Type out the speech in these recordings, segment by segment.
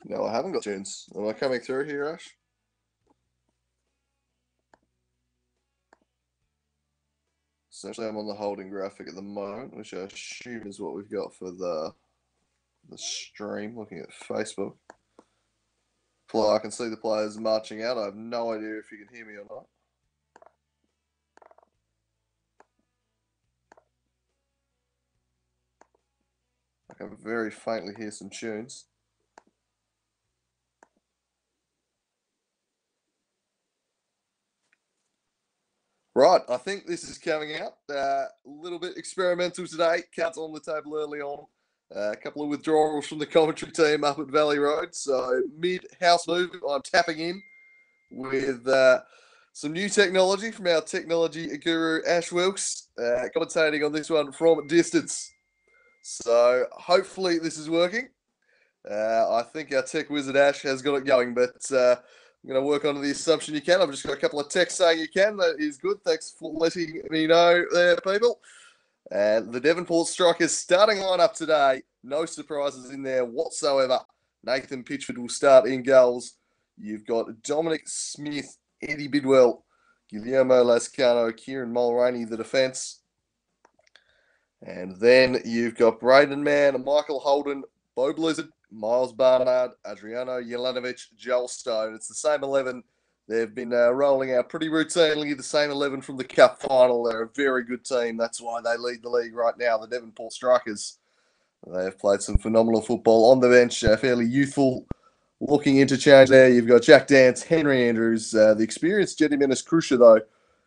No, I haven't got tunes. Am I coming through here, Ash? Essentially, I'm on the holding graphic at the moment, which I assume is what we've got for the stream. Looking at Facebook, I can see the players marching out. I have no idea if you can hear me or not. I can very faintly hear some tunes. Right, I think this is coming out. A little bit experimental today. Counts on the table early on. A couple of withdrawals from the commentary team up at Valley Road. So mid-house move, I'm tapping in with some new technology from our technology guru Ash Wilkes, commentating on this one from distance. So hopefully this is working. I think our tech wizard Ash has got it going, but I'm going to work on the assumption you can. I've just got a couple of texts saying you can. That is good. Thanks for letting me know there, people. And the Devonport Strikers starting lineup today. No surprises in there whatsoever. Nathan Pitchford will start in goals. You've got Dominic Smith, Eddie Bidwell, Guillermo Lascano, Kieran Mulroney, the defence. And then you've got Braden Mann, Michael Holden, Bo Blizzard, Miles Barnard, Adriano Jelanovic, Joel Stone. It's the same 11. They've been rolling out pretty routinely the same 11 from the Cup final. They're a very good team. That's why they lead the league right now, the Devonport Strikers. They have played some phenomenal football on the bench, fairly youthful looking interchange there. You've got Jack Dance, Henry Andrews. The experienced Jetty Menace Krusher, though,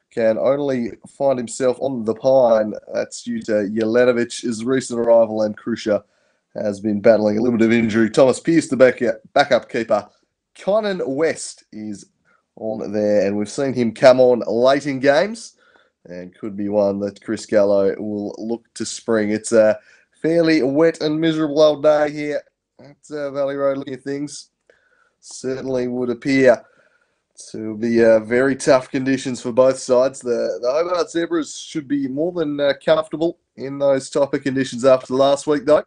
can only find himself on the pine. That's due to Jelenovic's recent arrival, and Krusher has been battling a little bit of injury. Thomas Pearce, the backup keeper. Conan West is on there, and we've seen him come on late in games, and could be one that Chris Gallo will look to spring. It's a fairly wet and miserable old day here at Valley Road looking at things. Certainly would appear to be very tough conditions for both sides. The Hobart Zebras should be more than comfortable in those type of conditions after last week, though.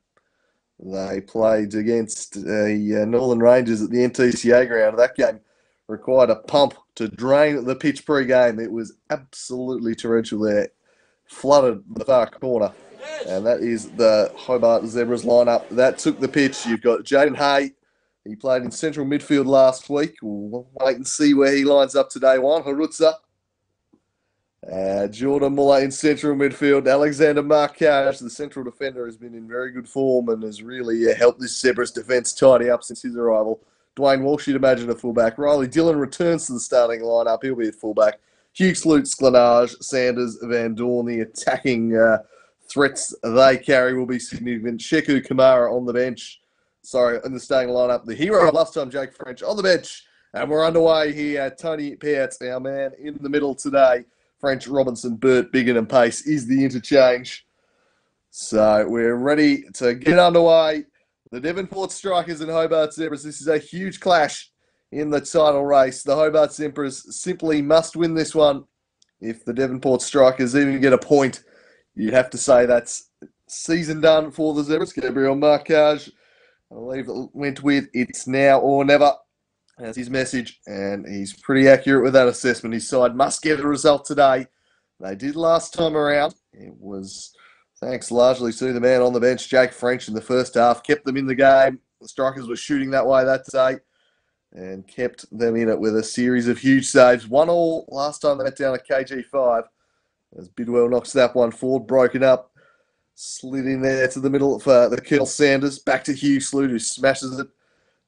They played against the Northern Rangers at the NTCA ground. That game required a pump to drain the pitch pre-game. It was absolutely torrential there. Flooded the far corner. And that is the Hobart Zebras lineup. That took the pitch. You've got Jaden Hay. He played in central midfield last week. We'll wait and see where he lines up today. One, Harutza. Jordan Muller in central midfield. Alexander Marcage, the central defender, has been in very good form and has really helped this Zebras defence tidy up since his arrival. Dwayne Walsh, you'd imagine, a fullback. Riley Dillon returns to the starting lineup. He'll be at fullback. Hugh Sloot, Sklanage, Sanders, Van Dorn. The attacking threats they carry will be significant. Sheku Kamara on the bench. Sorry, in the starting lineup. The hero of last time, Jake French, on the bench. And we're underway here. Tony Pearce, our man in the middle today. French, Robinson, Burt, Biggin and Pace is the interchange. So we're ready to get underway. The Devonport Strikers and Hobart Zebras. This is a huge clash in the title race. The Hobart Zebras simply must win this one. If the Devonport Strikers even get a point, you'd have to say that's season done for the Zebras. Gabriel Marcage, I believe it went with "it's now or never." That's his message, and he's pretty accurate with that assessment. His side must get a result today. They did last time around. It was thanks largely to the man on the bench, Jake French, in the first half. Kept them in the game. The Strikers were shooting that way that day and kept them in it with a series of huge saves. 1-1 last time they went down at KG5. As Bidwell knocks that one forward, broken up. Slid in there to the middle for the Colonel Sanders. Back to Hugh Sloot, who smashes it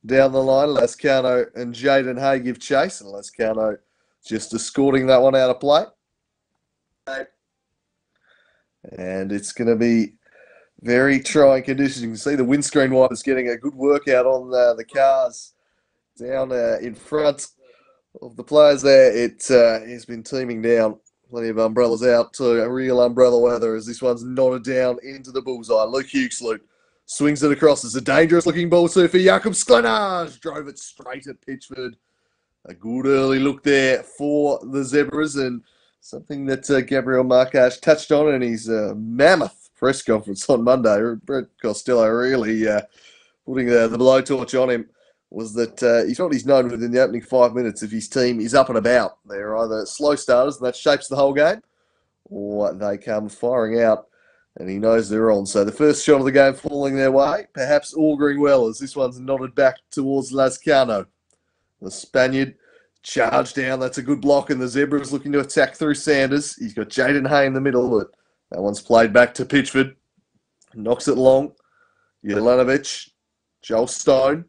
down the line. Lascano and Jaden Hay give chase, and Lascano just escorting that one out of play. And it's going to be very trying conditions. You can see the windscreen wipers getting a good workout on the cars down in front of the players there. It has been teaming down. Plenty of umbrellas out to a real umbrella weather as this one's nodded down into the bullseye. Luke Hughesloot swings it across. It's a dangerous-looking ball too for Jakob Sklanage. Drove it straight at Pitchford. A good early look there for the Zebras, and something that Gabriel Marcage touched on in his mammoth press conference on Monday. Brett Costello really putting the blowtorch on him was that he felt he's known within the opening 5 minutes if his team is up and about. They're either slow starters, and that shapes the whole game, or they come firing out, and he knows they're on. So the first shot of the game falling their way, perhaps auguring well, as this one's nodded back towards Lascano. The Spaniard charged down. That's a good block, and the Zebras looking to attack through Sanders. He's got Jaden Hay in the middle, but that one's played back to Pitchford. Knocks it long. Jelanovic, Joel Stone.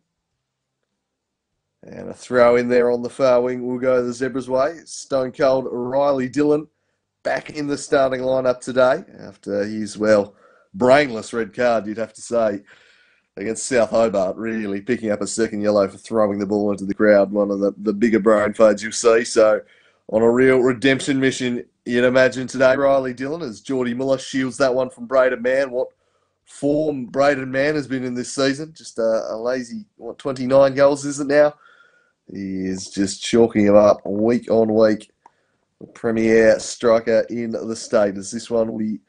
And a throw in there on the far wing will go the Zebras' way. Stone Cold Riley Dillon back in the starting lineup today after his, brainless red card, you'd have to say, against South Hobart, really picking up a second yellow for throwing the ball into the crowd. One of the bigger brain fades you'll see. So on a real redemption mission, you'd imagine today, Riley Dillon, as Geordie Miller shields that one from Braden Mann. What form Braden Mann has been in this season. Just a lazy, 29 goals is it now? He is just chalking him up week on week. The premier striker in the state. As this one will be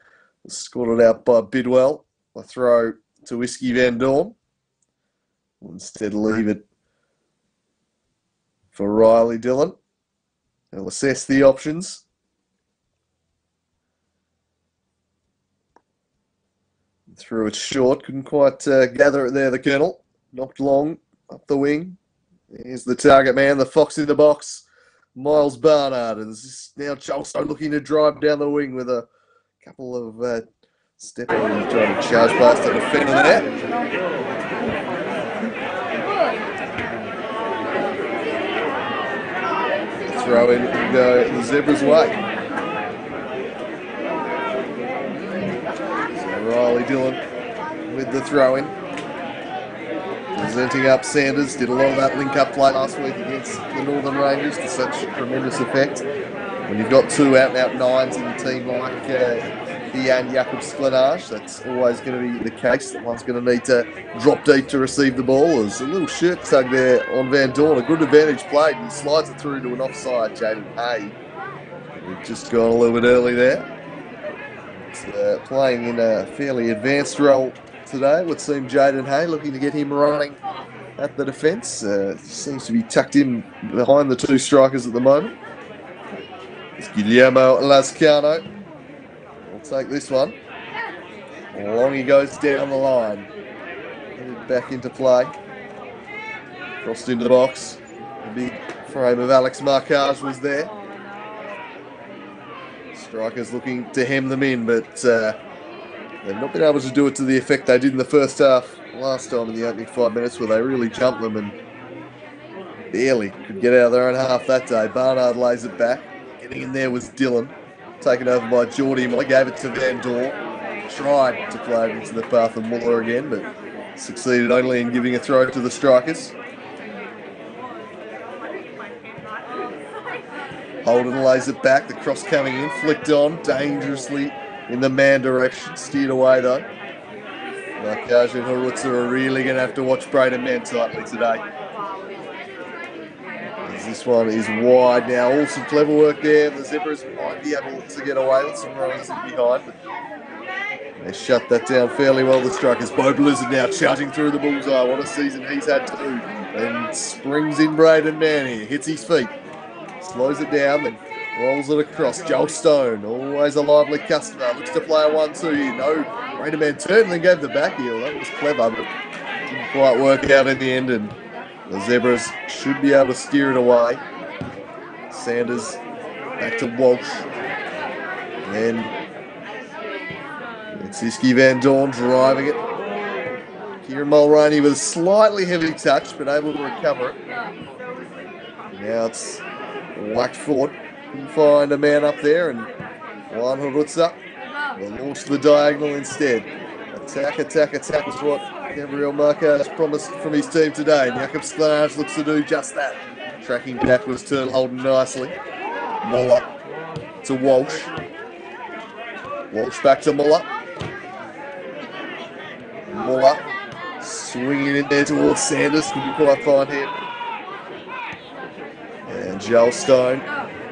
scored out by Bidwell. A throw to Whiskey Van Dorn. We'll instead leave it for Riley Dillon. He'll assess the options. Threw it short, couldn't quite gather it there, the Colonel. Knocked long, up the wing. Here's the target man, the fox in the box. Miles Barnard, and now Joelstone looking to drive down the wing with a couple of steps on, trying to charge past the defender there. Throw in and go the Zebra's way. So Riley Dillon with the throw in. Presenting up Sanders, did a lot of that link-up play last week against the Northern Rangers to such tremendous effect. When you've got two out-and-out nines in the team like he and Jakob Sklenage, that's always going to be the case. That one's going to need to drop deep to receive the ball. There's a little shirt tug there on Van Dorn. A good advantage played. He slides it through to an offside, Jaden Hay. We've just gone a little bit early there. It's, playing in a fairly advanced role today. It would seem Jaden Hay looking to get him running at the defence. Seems to be tucked in behind the two strikers at the moment. It's Guillermo Lascano. We'll take this one. Long he goes down the line. Headed back into play. Crossed into the box. The big frame of Alex Marcage was there. Strikers looking to hem them in, but they've not been able to do it to the effect they did in the first half last time in the opening 5 minutes, where they really jumped them and barely could get out of their own half that day. Barnard lays it back. Getting in there was Dillon. Taken over by Geordie Miller. Gave it to Van Dorn. Tried to play it into the path of Muller again, but succeeded only in giving a throw to the strikers. Holden lays it back. The cross coming in. Flicked on dangerously in the man direction. Steered away though. Marcage and Harutza are really going to have to watch Braden Mann tightly today. As this one is wide now. All some clever work there. The Zebras might be able to get away with some runners in behind, but they shut that down fairly well, the strikers. Bo Blizzard now charging through the bullseye. What a season he's had too. And springs in Braden Mann here. Hits his feet. Slows it down and rolls it across. Joel Stone, always a lively customer. Looks to play a 1-2 here. No, Braden Mann turned and then gave the back heel. That was clever, but didn't quite work out in the end. And the Zebras should be able to steer it away. Sanders back to Walsh. And it's Iski Van Dorn driving it. Kieran Mulroney with a slightly heavy touch, but able to recover it. Now it's whacked forward. Couldn't find a man up there, and Juan Harutza will launch the diagonal instead. Attack, attack, attack is what Gabriel Marcage promised from his team today. Jakob Sklenage looks to do just that. Tracking backwards, turn Holden nicely. Muller to Walsh. Walsh back to Muller. Muller swinging in there towards Sanders. Couldn't quite find him. And Joel Stone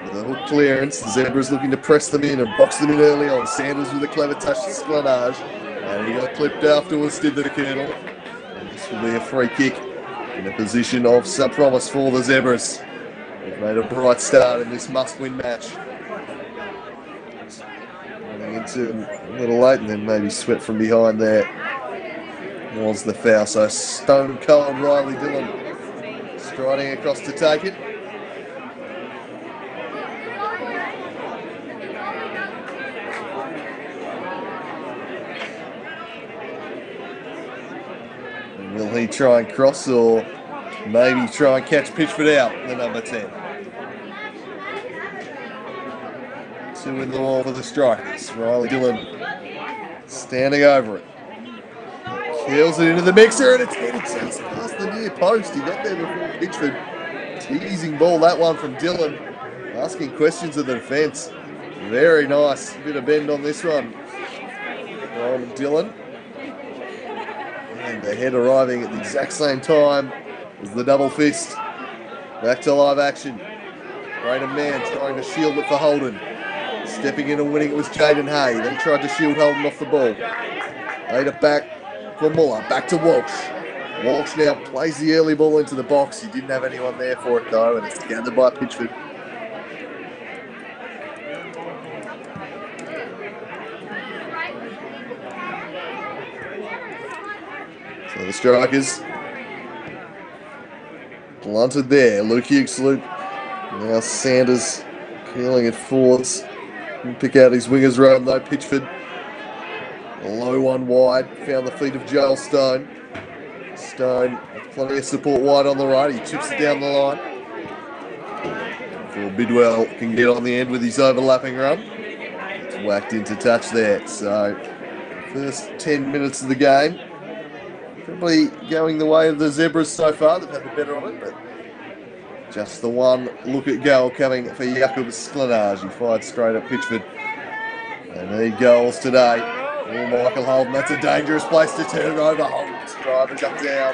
with a hook clearance. The Zebras looking to press them in and box them in early on. Sanders with a clever touch to Sklenage. And he got clipped afterwards, did the Colonel. And this will be a free kick in a position of some promise for the Zebras. They've made a bright start in this must-win match. Running into a little late, and then maybe Sweat from behind there was the foul. So stone cold Riley Dillon striding across to take it. Will he try and cross, or maybe try and catch Pitchford out, the number 10? 2 in the wall for the strikers. Riley Dillon standing over it. Kills it into the mixer, and it's headed just past the near post. He got there before Pitchford. Teasing ball, that one from Dylan. Asking questions of the defence. Very nice bit of bend on this one from Dylan. And the head arriving at the exact same time as the double fist. Back to live action. Braden Mann trying to shield it for Holden. Stepping in and winning it was Jaden Hay. Then tried to shield Holden off the ball. Laid it back for Muller. Back to Walsh. Walsh now plays the early ball into the box. He didn't have anyone there for it though, and it's gathered by Pitchford. So the strikers blunted there. Luke Hughes-Luke. Now Sanders peeling it forwards. Pick out his wingers run though. Pitchford. A low one wide. Found the feet of Joel Stone. Stone with plenty of support wide on the right. He chips it down the line. Before Bidwell can get on the end with his overlapping run. It's whacked into touch there. So first 10 minutes of the game. Probably going the way of the Zebras so far. They've had the better of it, but just the one look at goal coming for Jakob Sklenage. He fired straight at Pitchford. They need goals today. Oh, Michael Holden, that's a dangerous place to turn it over. Holden's driving up down.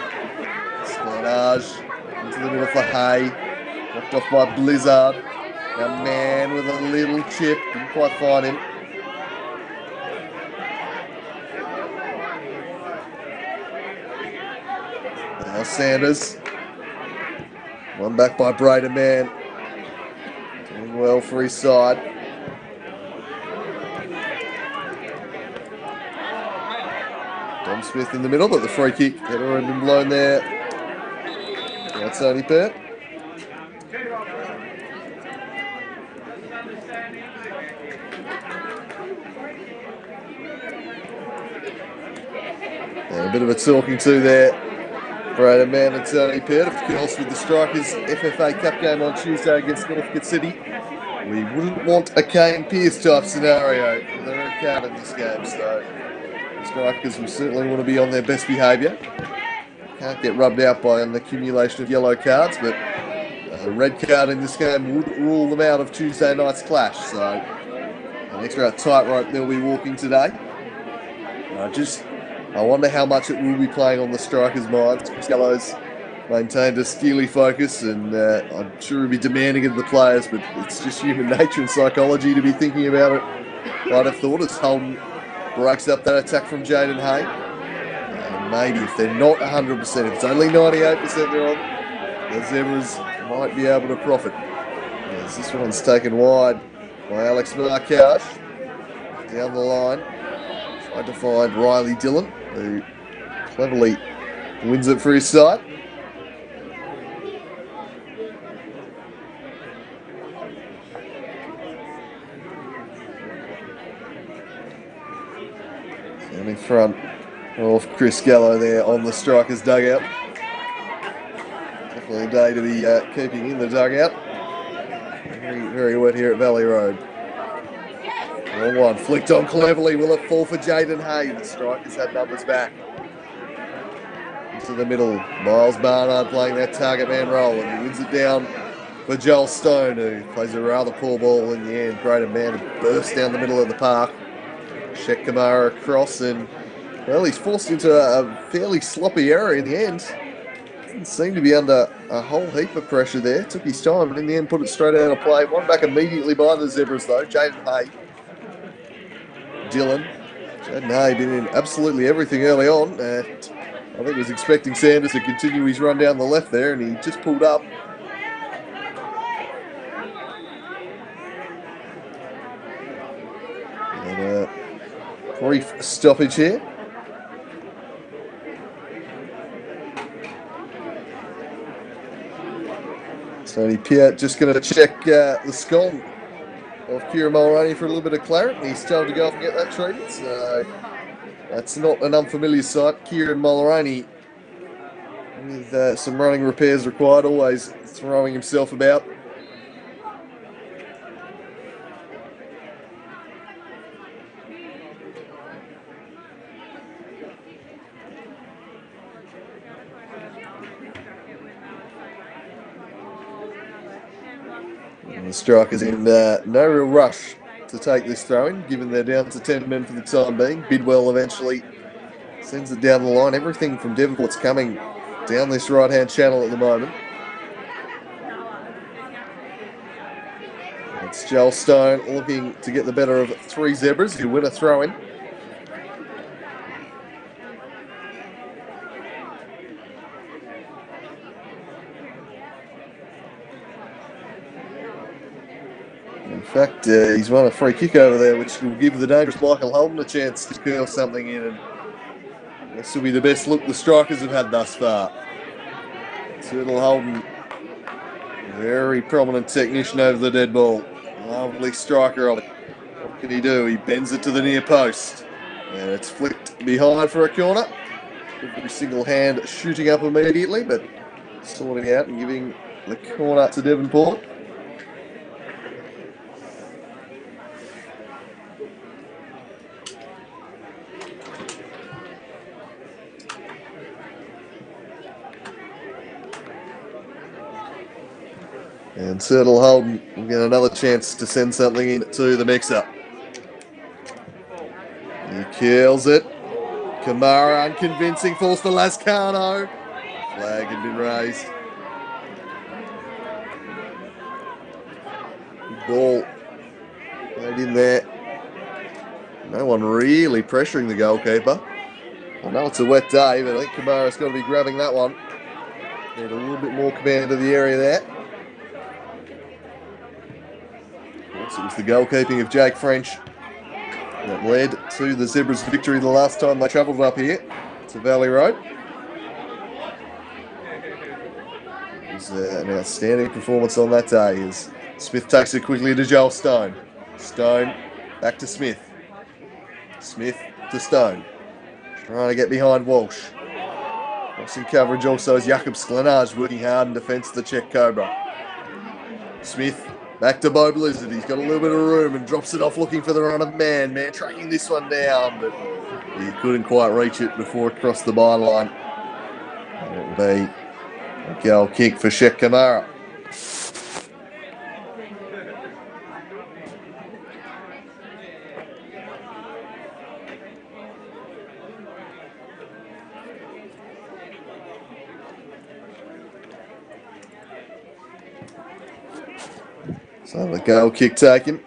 Sklenage into the middle for Hay. Knocked off by Blizzard. Now Mann with a little chip. Didn't quite find him. Now Sanders. One back by Braden Mann. Doing well for his side. Dom Smith in the middle, but the free kick had already been blown there. That's only Pert. A bit of a talking to there. Braden Mann and Tony Pert, of course, with the Strikers FFA Cup game on Tuesday against Northcote City. We wouldn't want a Kane Pearce type scenario with a red card in this game, so the Strikers will certainly want to be on their best behaviour. Can't get rubbed out by an accumulation of yellow cards, but a red card in this game would rule them out of Tuesday night's clash, so an extra tightrope they'll be walking today. I wonder how much it will be playing on the Strikers' minds. Chris Gallows maintained a steely focus, and I'm sure he'll be demanding of the players, but it's just human nature and psychology to be thinking about it. I'd have thought as Holden breaks up that attack from Jaden Hay. And maybe if they're not 100%, if it's only 98% they're on, the Zebras might be able to profit. As this one's taken wide by Alex Markouch. Down the line. Tried to find Riley Dillon, who cleverly wins it for his side. And in front of Chris Gallo there on the Strikers dugout. Definitely a day to be keeping in the dugout. Very, very wet here at Valley Road. Long one, flicked on cleverly. Will it fall for Jaden Hay? The Strikers had numbers back. Into the middle. Miles Barnard playing that target man role, and he wins it down for Joel Stone, who plays a rather poor ball in the end. Great man to burst down the middle of the park. Shek Kamara across, and well, he's forced into a fairly sloppy error in the end. Didn't seem to be under a whole heap of pressure there. Took his time, but in the end put it straight out of play. One back immediately by the Zebras though. Jaden Hay. Dylan. Jaden Hay been in absolutely everything early on. I think he was expecting Sanders to continue his run down the left there, and he just pulled up. And a brief stoppage here. Tony Piat just going to check the scone of Kieran Mulroney for a little bit of clarity. He's told to go off and get that treated, so that's not an unfamiliar sight. Kieran Mulroney with some running repairs required, always throwing himself about. And the strikers in no real rush to take this throw-in, given they're down to 10 men for the time being. Bidwell eventually sends it down the line. Everything from Devonport's coming down this right-hand channel at the moment. It's Joel Stone looking to get the better of 3 Zebras who win a throw-in. In fact, he's won a free kick over there, which will give the dangerous Michael Holden a chance to curl something in. And this will be the best look the strikers have had thus far. Turtle Holden, very prominent technician over the dead ball. Lovely striker of it. What can he do? He bends it to the near post. And it's flicked behind for a corner. Every single hand shooting up immediately, but sorting out and giving the corner to Devonport. And Turtle Holden will get another chance to send something into the mix-up. He kills it. Kamara unconvincing, falls for Lascano. Flag had been raised. Good ball played in there. No one really pressuring the goalkeeper. I know it's a wet day, but I think Kamara's got to be grabbing that one. Need a little bit more command of the area there. Of course, it was the goalkeeping of Jake French that led to the Zebras' victory the last time they travelled up here to Valley Road. It was an outstanding performance on that day as Smith takes it quickly to Joel Stone. Stone back to Smith. Smith to Stone. Trying to get behind Walsh. Crossing coverage also as Jakob Sklenage working hard in defence of the Czech Cobra. Smith back to Bo Blizzard. He's got a little bit of room and drops it off looking for the run of Man. Man tracking this one down, but he couldn't quite reach it before it crossed the byline. And it will be a goal kick for Sheikh Kamara. So the goal kick taken.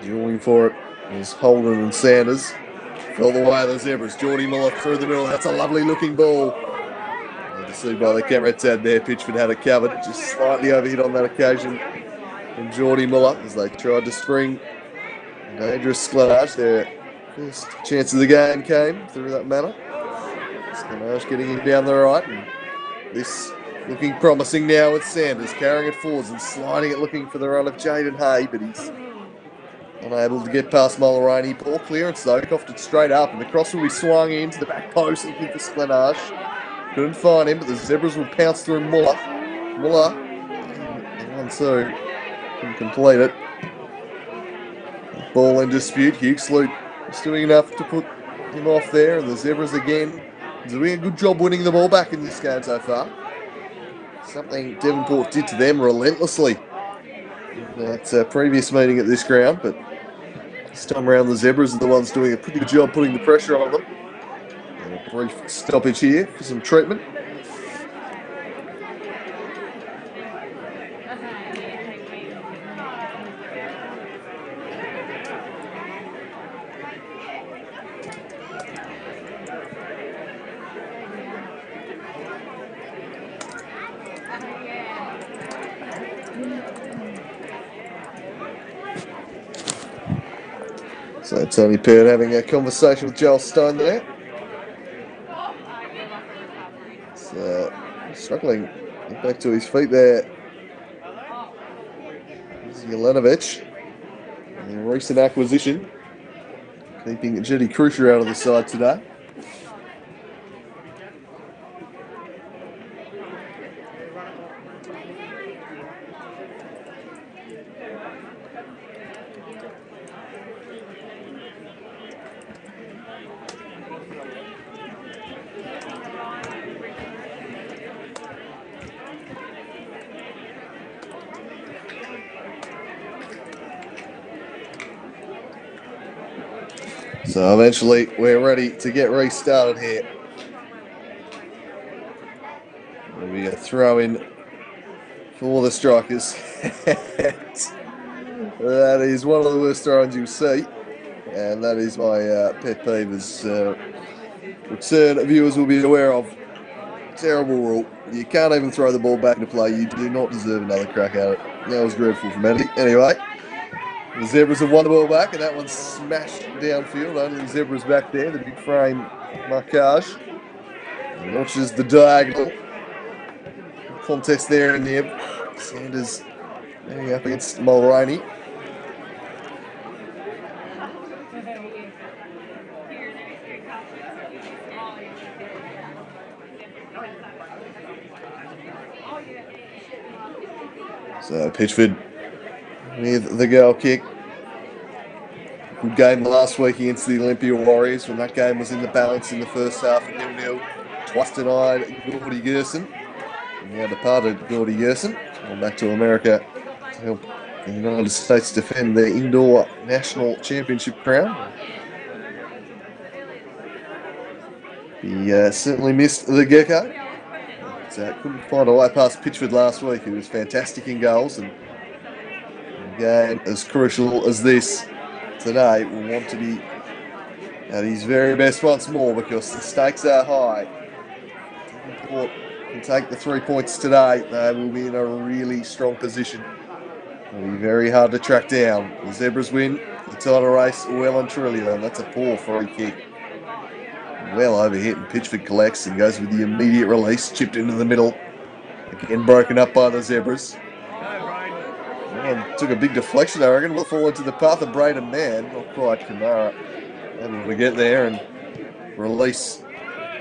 Dueling for it was Holden and Sanders. Fell the way of the Zebras. Geordie Miller through the middle. That's a lovely looking ball. You see by the camera it's had there, Pitchford had it covered. Just slightly overhit on that occasion from Geordie Miller as they tried to spring dangerous Sklenage. Their first chance of the game came through that manner. Sklenage getting him down the right. And this looking promising now with Sanders carrying it forwards and sliding it looking for the run of Jaden Hay, but he's unable to get past Mulroney. Poor clearance though, coughed it straight up, and the cross will be swung into the back post looking for Sklenage. Couldn't find him, but the Zebras will pounce through Muller. 1-2. Couldn't complete it. Ball in dispute. Hugh Sloot is doing enough to put him off there, and the Zebras again doing a good job winning the ball back in this game so far. Something Devonport did to them relentlessly in that previous meeting at this ground, but this time around the Zebras are the ones doing a pretty good job putting the pressure on them. And a brief stoppage here for some treatment. So Tony Peart having a conversation with Joel Stone there. Struggling back to his feet there. This is Jelenovic, a recent acquisition, keeping Jetty Crucier out of the side today. So eventually we're ready to get restarted here. There'll be a throw in for the strikers. That is one of the worst throw-ins you'll see. And that is my pet peeve, as return viewers will be aware of. Terrible rule. You can't even throw the ball back into play. You do not deserve another crack at it. That was dreadful from Eddie. Anyway, the Zebras have won the ball back, and that one's smashed downfield. Only the Zebras back there. The big frame markage launches the diagonal. Contest there in the end. Sanders going up against Mulroney. So Pitchford with the goal kick. Good game last week against the Olympia Warriors when that game was in the balance in the first half at 0-0. Twice denied Gordy Gerson. Now departed Gordy Gerson. Gone back to America to help the United States defend their indoor national championship crown. He certainly missed the gecko. Couldn't find a way past Pitchford last week. He was fantastic in goals, and a game as crucial as this today will want to be at his very best once more, because the stakes are high. Devonport can take the 3 points today. They will be in a really strong position. It'll be very hard to track down. The Zebras win the title race well and truly, though. That's a poor free kick. Well overhit, and Pitchford collects and goes with the immediate release, chipped into the middle. Again broken up by the Zebras. Took a big deflection, I reckon. Will fall into the path of Braden Mann. Not quite. Kamara able to get there and release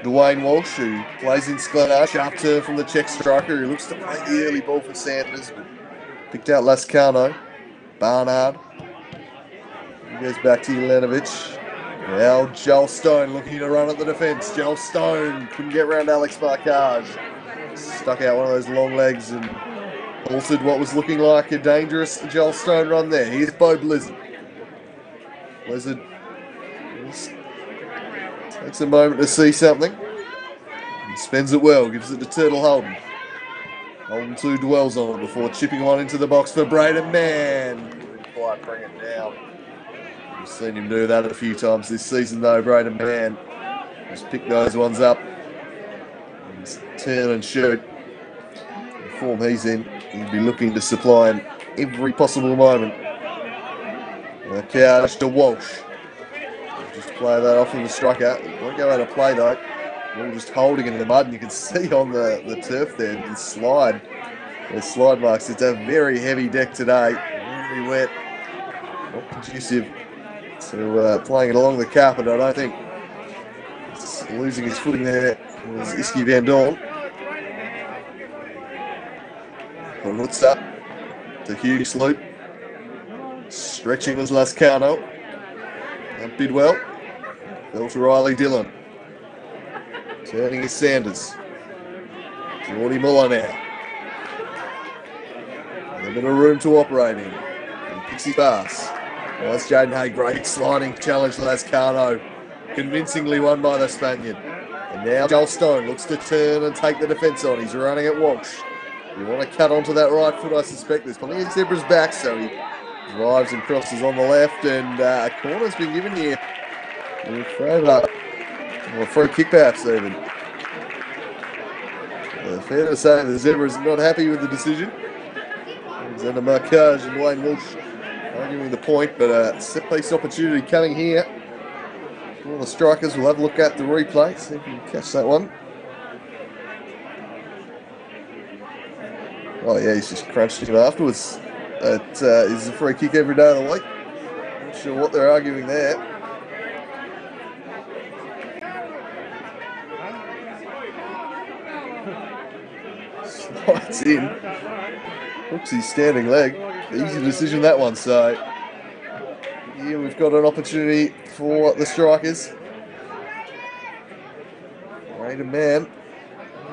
Dwayne Walsh, who plays in Sklenar. Sharp turn from the Czech striker, who looks to play the early ball for Sanders, but picked out Lascano. Barnard. He goes back to Jelenovic. Now Joel Stone looking to run at the defence. Joel Stone couldn't get around Alex Markage. Stuck out one of those long legs and altered what was looking like a dangerous Joel Stone run there. Here's Bo Blizzard. Blizzard takes a moment to see something. He spends it well, gives it to Turtle Holden. Holden too dwells on it before chipping one into the box for Braden Mann. Couldn't quite bring it down. We've seen him do that a few times this season, though. Braden Mann just pick those ones up and turn and shoot. The form he's in, he'll be looking to supply in every possible moment. Couch to Walsh. Just play that off from the striker. Won't go out of play, though. All just holding it in the mud, and you can see on the turf there the slide. The slide marks. It's a very heavy deck today. Really wet. Not conducive to playing it along the carpet, I don't think. It's losing his footing there. It was Iski Van Dorn. Looks up to Hugh Sloop. Stretching was Lascano. And Bidwell. Fell to Riley Dillon. Turning is Sanders. Geordie Muller now. A bit of room to operate in. And Pixie pass. Well, that's Jaden Hay. Great sliding challenge to Lascano. Convincingly won by the Spaniard. And now Joel Stone looks to turn and take the defence on. He's running at Walsh. You want to cut onto that right foot, I suspect. There's plenty of Zebras back, so he drives and crosses on the left, and a corner's been given here. Or a free kick perhaps even. Fair to say the Zebras are not happy with the decision. Alexander Markage and Wayne Walsh arguing the point, but a set-piece opportunity coming here. All the strikers will have a look at the replay, see if you can catch that one. Oh yeah, he's just crunched him afterwards. It is a free kick every day of the week. Not sure what they're arguing there. Slides in. Hooks his standing leg. Easy decision, that one. So here we've got an opportunity for the strikers. Braden Mann.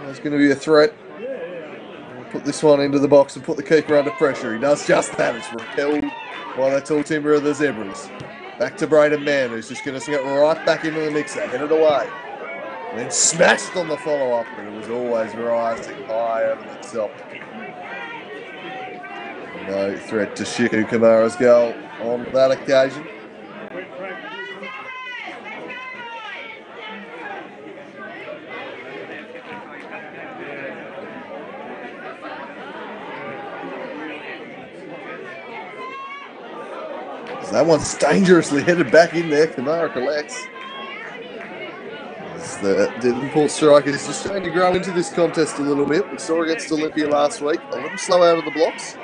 There's going to be a threat. Put this one into the box and put the keeper under pressure. He does just that. It's repelled by the tall timber of the Zebras. Back to Braden Mann, who's just going to swing it right back into the mixer. Headed away. And then smashed on the follow-up, but it was always rising high over the top. No threat to Shiku Kamara's goal on that occasion. That one's dangerously headed back in there. Kamara collects. As the Devonport strikers just trying to grow into this contest a little bit. We saw against Olympia last week. A little slow out of the blocks.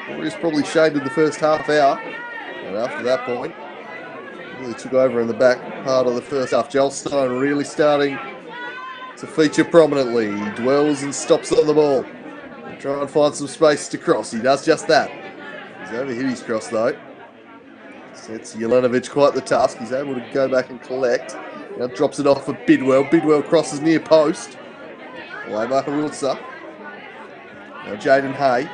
Warriors probably shaded the first half hour. And after that point, really took over in the back part of the first half. Joel Stone really starting to feature prominently. He dwells and stops on the ball. Try and find some space to cross. He does just that. He's overhit his cross though. Sets Jelenovic quite the task. He's able to go back and collect. Now drops it off for Bidwell. Bidwell crosses near post. Away by Harulsa. Now Jaden Hay.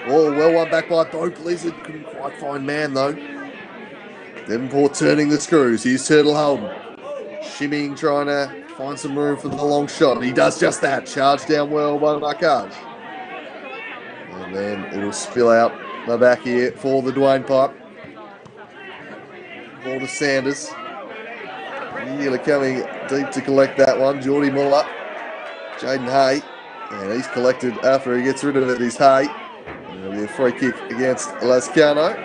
Oh, well won back by Bo Blizzard. Couldn't quite find man though. Devonport turning the screws. Here's Turtle Holden. Shimmying, trying to find some room for the long shot. He does just that. Charged down well by Markage. And then it'll spill out the back here for the Dwayne pipe. Ball to Sanders. Really coming deep to collect that one. Geordie Muller. Jaden Hay. And he's collected after he gets rid of it. Is Hay. And it'll be a free kick against Lascano.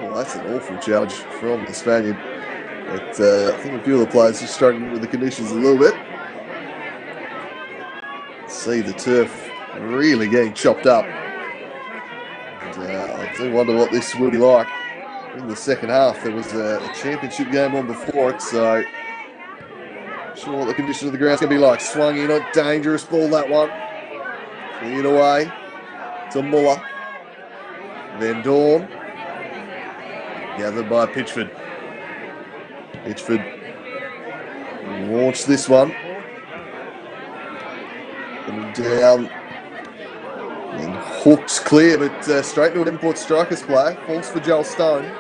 Oh, that's an awful challenge from the Spaniard. But I think a few of the players are struggling with the conditions a little bit. See the turf really getting chopped up. I do wonder what this will be like in the second half. There was a championship game on before it, so not sure what the condition of the ground's going to be like. Swung in, a dangerous ball that one. Cleared away to Muller. Then Dawn. Gathered by Pitchford. Pitchford launched this one. And down. And hooks clear, but straight to an Devonport strikers play. Falls for Joel Stone.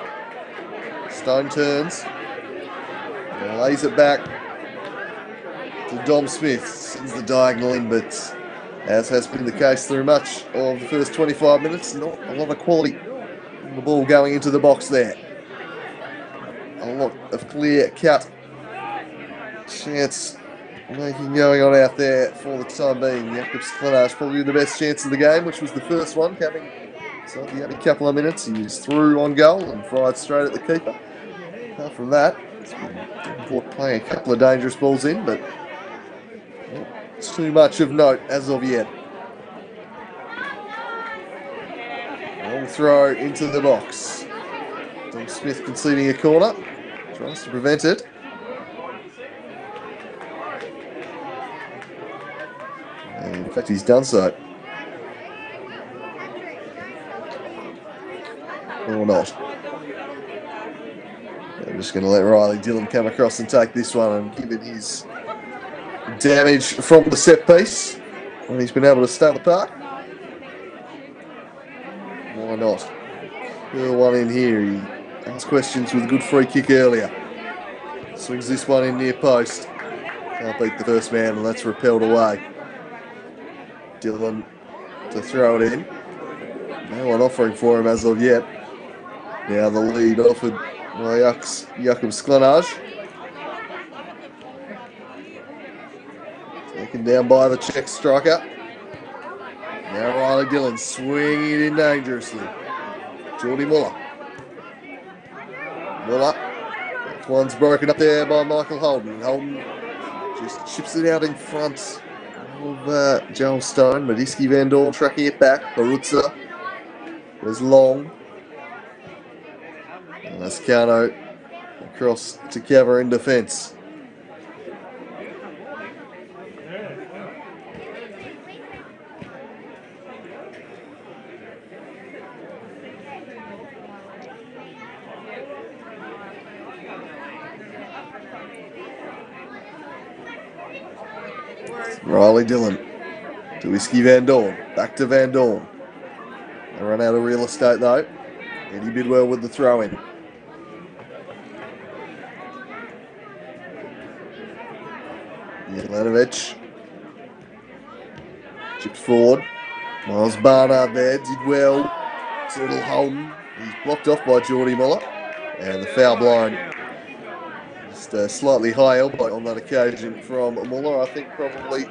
Stone turns. And lays it back to Dom Smith. Sends the diagonal in, but as has been the case through much of the first 25 minutes, not a lot of quality on the ball going into the box there. A lot of clear cut chance making going on out there for the time being. Jakob Sklenash probably the best chance of the game, which was the first one, coming so the only couple of minutes. He was through on goal and fired straight at the keeper. Apart from that, it's been Devonport playing a couple of dangerous balls in, but not too much of note as of yet. Long throw into the box. Dom Smith conceding a corner. Tries to prevent it. And in fact, he's done so. Or not. I'm just going to let Riley Dillon come across and take this one, and given his damage from the set piece when he's been able to stay in the park, why not? Curl one in here. He asked questions with a good free kick earlier. Swings this one in near post. Can't beat the first man, and that's repelled away. Dillon to throw it in. No one offering for him as of yet. Now the lead offered by Jakob Sklenash. Taken down by the Czech striker. Now Riley Dillon swinging it in dangerously. Geordie Muller. Muller. That one's broken up there by Michael Holden. Holden just chips it out in front of Joel Stone. Madiski Van Dorn tracking it back. Barutza was long. And Lascano across to cover in defence. Riley Dillon to Whiskey Van Dorn. Back to Van Dorn. They run out of real estate though. Eddie Bidwell with the throw in. Jelanovic. Chips forward. Miles Barnard there, did well. Settle Holden. He's blocked off by Geordie Muller. And the foul line. Just a slightly high elbow on that occasion from Muller, I think probably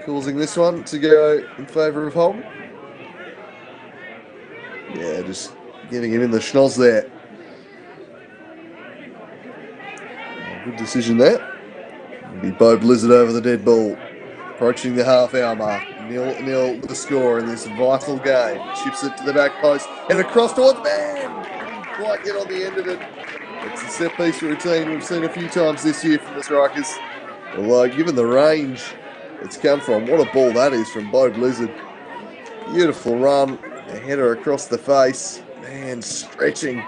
causing this one to go in favour of Holden. Yeah, just getting him in the schnoz there. Good decision there. It'll be Bo Blizzard over the dead ball. Approaching the half-hour mark. 0-0 the score in this vital game. Chips it to the back post and across towards man. Didn't quite get on the end of it. It's a set-piece routine we've seen a few times this year from the strikers. Although, given the range it's come from, what a ball that is from Bo Blizzard. Beautiful run. A header across the face. Man, stretching.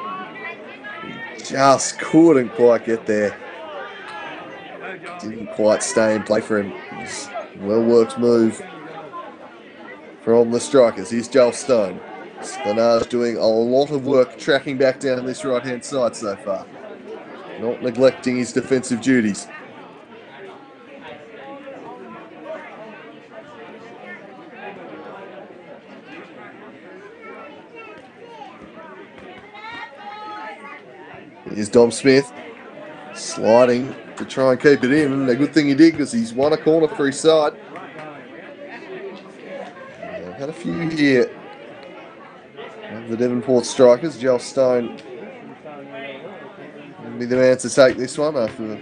He just couldn't quite get there. Didn't quite stay in play for him. Well-worked move from the strikers. Here's Joel Stone. Spinage doing a lot of work tracking back down this right-hand side so far. Not neglecting his defensive duties. Here's Dom Smith. Sliding to try and keep it in. And a good thing he did because he's won a corner for his side. Had a few here of the Devonport strikers. Joel Stone will be the man to take this one after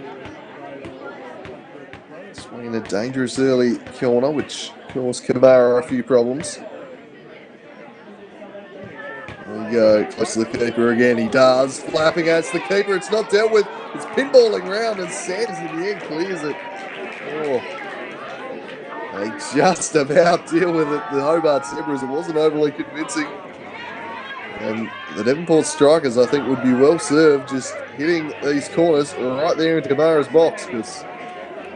swinging a dangerous early corner, which caused Kamara a few problems. There we go, close to the keeper again. He does. Flapping against the keeper. It's not dealt with. It's pinballing round and Sanders in the end clears it. Oh. They just about deal with it. The Hobart Zebras, it wasn't overly convincing. And the Devonport strikers, I think, would be well served just hitting these corners right there into Kamara's box because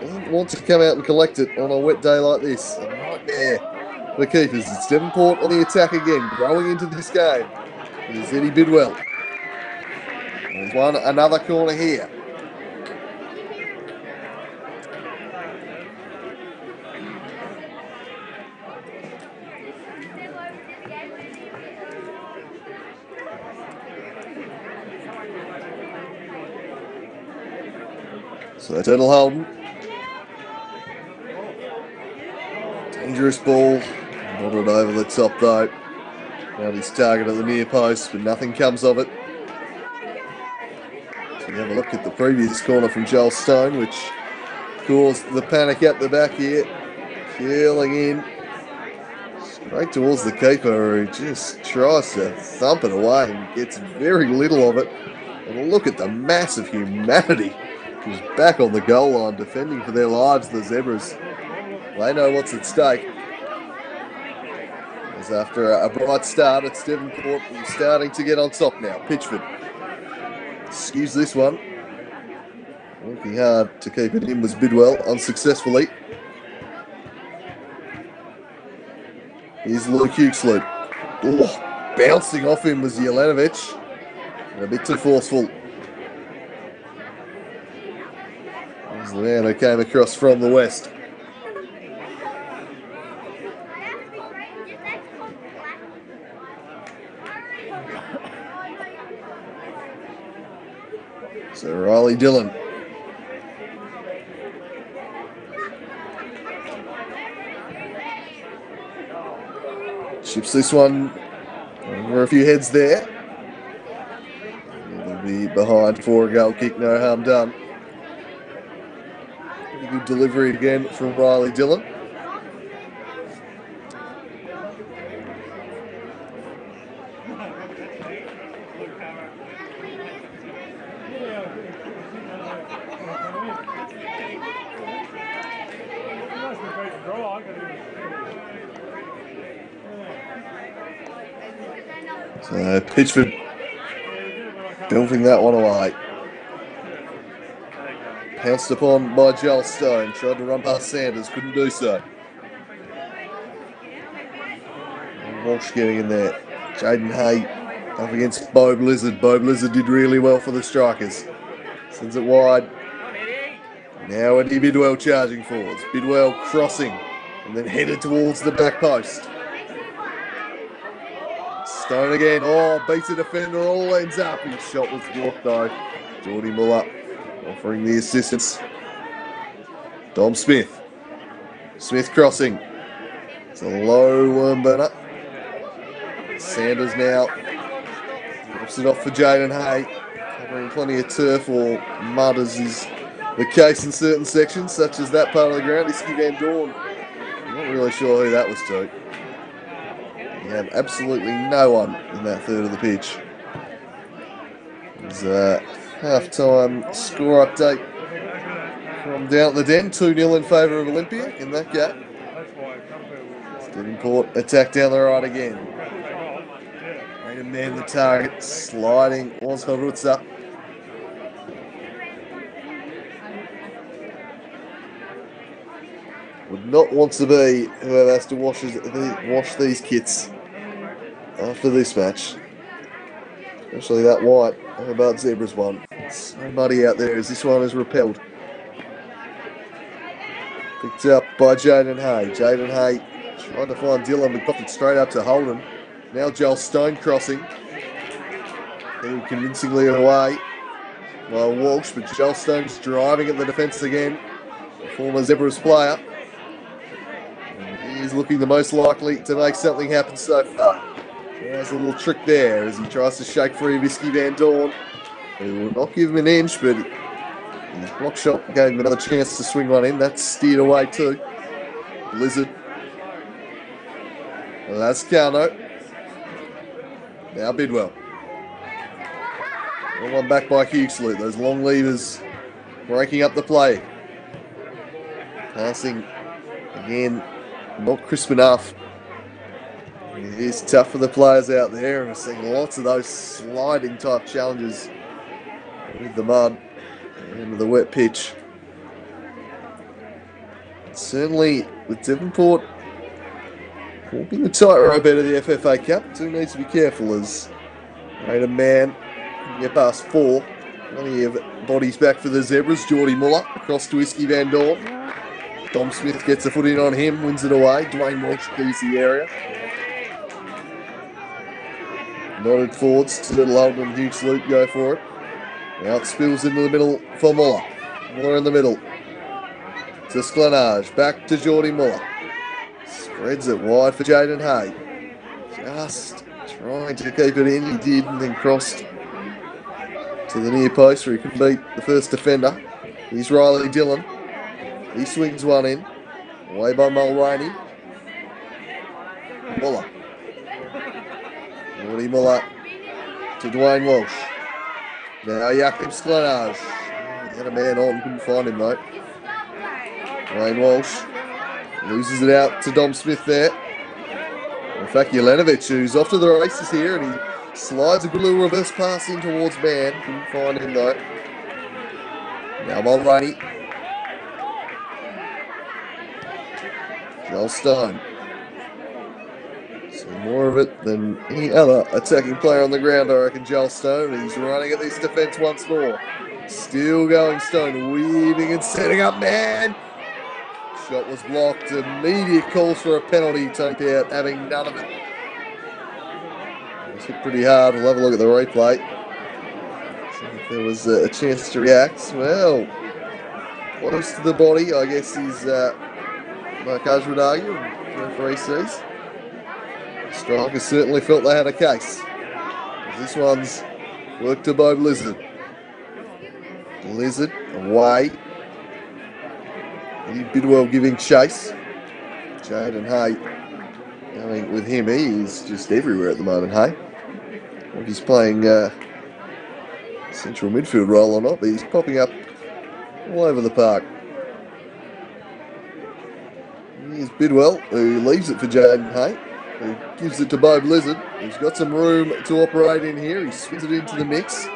he doesn't want to come out and collect it on a wet day like this. A nightmare for the keepers. It's Devonport on the attack again, growing into this game. There's Eddie Bidwell. There's another corner here. So Turtle Holden. Dangerous ball. Nodded over the top though. Found his target at the near post, but nothing comes of it. So we have a look at the previous corner from Joel Stone, which caused the panic at the back here. Curling in. Straight towards the keeper, who just tries to thump it away and gets very little of it. And look at the massive humanity who's back on the goal line defending for their lives, the Zebras. They know what's at stake. As after a bright start, it's Devonport starting to get on top now. Pitchford skews this one. Working hard to keep it in was Bidwell, unsuccessfully. Here's Luke Huxley. Oh, bouncing off him was Jelanovic. And a bit too forceful. There's the man who came across from the west. So Riley Dillon. Chips this one over a few heads there. It'll be behind for a goal kick, no harm done. Pretty good delivery again from Riley Dillon. So Pitchford building that one away. Pounced upon by Joel Stone. Tried to run past Sanders, couldn't do so. And Walsh getting in there. Jaden Hay Up against Bo Blizzard. Bo Blizzard did really well for the strikers. Sends it wide. Now Eddie Bidwell charging forwards. Bidwell crossing and then headed towards the back post. Stone again. Oh, beats the defender, all ends up. His shot was blocked though. Geordie Muller offering the assistance. Dom Smith. Smith crossing. It's a low worm burner. Sanders now drops it off for Jaden Hay. Covering plenty of turf or mud as is the case in certain sections, such as that part of the ground. Iski Van Dorn. I'm not really sure who that was to. You have absolutely no one in that third of the pitch. There's a half-time score update from down at the Den. 2-0 in favour of Olympia in that game. Devonport attack down the right again. Way to man the target. Sliding was Harutsa. Would not want to be whoever has to wash these kits after this match. Especially that white Hobart Zebras one. It's so muddy out there as this one is repelled. Picked up by Jaden Hay. Jaden Hay trying to find Dylan, but got it straight up to Holden. Now Joel Stone crossing. Headed convincingly away by Walsh, but Joel Stone's driving at the defence again. The former Zebras player. And he is looking the most likely to make something happen so far. There's a little trick there as he tries to shake free of Iski Van Dorn, who will not give him an inch, but his block shot gave him another chance to swing one in. That's steered away too. Blizzard. Lascano. Now Bidwell. One back by Hughesley. Those long levers breaking up the play. Passing again, not crisp enough. It is tough for the players out there, and we're seeing lots of those sliding type challenges with the mud and the wet pitch. Certainly with Devonport walking the tightrope out of the FFA Cup, do need to be careful as Raider Man can get past 4. Plenty of bodies back for the Zebras. Geordie Muller across to Iski Van Dorn. Dom Smith gets a foot in on him, wins it away. Dwayne Walsh clears the area. Nodded forwards to Little Holden and Hughes Loop go for it. Now it spills into the middle for Muller. Muller in the middle. To Sklenage. Back to Geordie Muller. Spreads it wide for Jaden Hay. Just trying to keep it in. He did and then crossed to the near post where he couldn't beat the first defender. Here's Riley Dillon. He swings one in. Away by Mulroney. Muller. Geordie Muller to Dwayne Walsh. Now Jakob Sklenage. He had a man on, couldn't find him though. Dwayne Walsh loses it out to Dom Smith there. In fact, Jelenovic, who's off to the races here, and he slides a good little reverse pass in towards man. Couldn't find him though. Now Mulroney. Joel Stone. So more of it than any other attacking player on the ground, I reckon, Joel Stone. He's running at this defence once more. Still going Stone, weaving and setting up, man. Shot was blocked. Immediate calls for a penalty. Take out, having none of it. It was hit pretty hard. We'll have a look at the replay. See if there was a chance to react. Well, close to the body, I guess, is Marcage would argue, and the referee sees. Strikers certainly felt they had a case. This one's worked to Bo Blizzard. Blizzard away. Bidwell giving chase. Jaden Hay going with him. He is just everywhere at the moment, Hay. I don't know if he's playing central midfield role or not, but he's popping up all over the park. Here's Bidwell, who leaves it for Jaden Hay, who gives it to Bo Blizzard. He's got some room to operate in here. He swings it into the mix.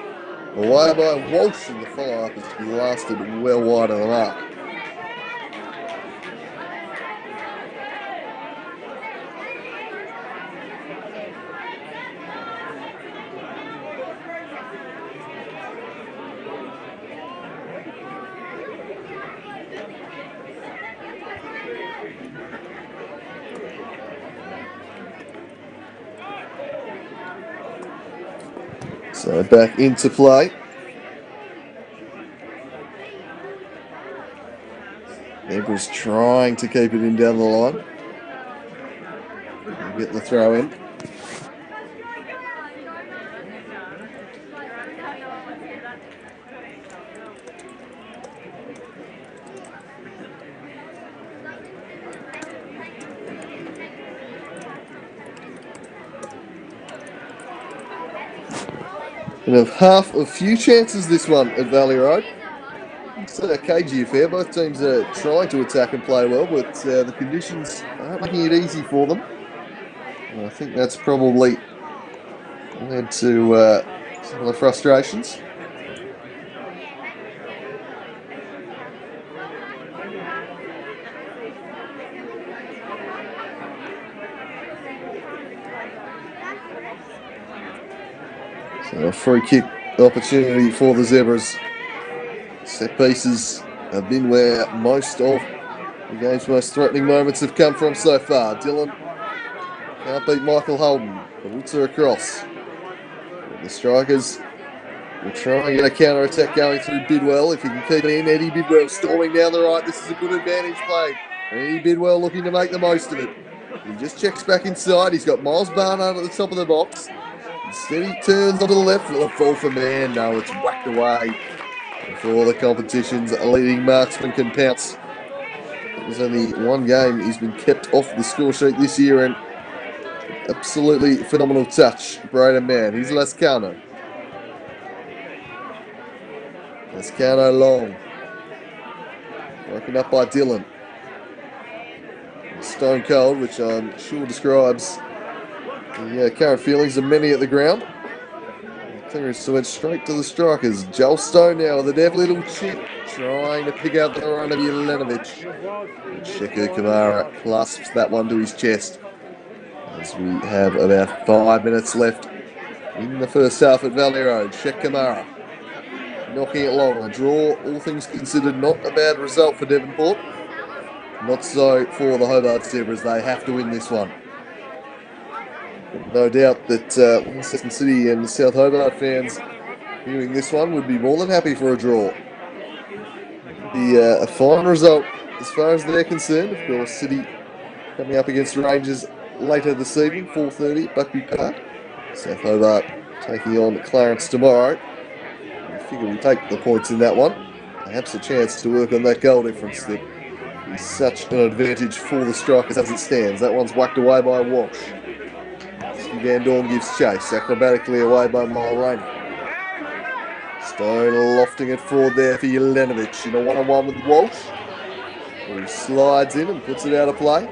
Away by Walsh, and the follow-up has blasted well wide of the mark. So back into play. Zebras trying to keep it in down the line. We'll get the throw in. And have half a few chances this one at Valley Road. It's a cagey affair. Both teams are trying to attack and play well, but the conditions aren't making it easy for them. And I think that's probably led to some of the frustrations. So a free kick opportunity for the Zebras. Set pieces have been where most of the game's most threatening moments have come from so far. Dylan can't beat Michael Holden. Puts her across. The Strikers will try and get a counter-attack going through Bidwell. If he can keep it in, Eddie Bidwell storming down the right. This is a good advantage play. Eddie Bidwell looking to make the most of it. He just checks back inside. He's got Miles Barnard at the top of the box. Instead he turns onto the left for the fall for man. No, it's whacked away before the competition's leading marksman can pounce. There's only one game he's been kept off the score sheet this year, and absolutely phenomenal touch. Braden man. Here's Lascano. Lascano long. Broken up by Dylan. Stone cold, which I'm sure describes the current feelings of many at the ground. Clearance went straight to the Strikers. Joel Stone now with a deft little chip, trying to pick out the run of Jelenovic. Sheku Kamara clasps that one to his chest. As we have about 5 minutes left in the first half at Valley Road. Shek Kamara knocking it long. A draw, all things considered, not a bad result for Devonport. Not so for the Hobart Zebras. They have to win this one. No doubt that Launceston City and South Hobart fans viewing this one would be more than happy for a draw. Be a fine result as far as they're concerned. Of course, City coming up against Rangers later this evening, 4:30 at Buckby Park. South Hobart taking on Clarence tomorrow. I figure we take the points in that one. Perhaps a chance to work on that goal difference that is such an advantage for the Strikers as it stands. That one's whacked away by Walsh. Van Dorn gives chase, acrobatically away by Mulroney. Stone lofting it forward there for Jelenovic in a one-on-one with Walsh. He slides in and puts it out of play.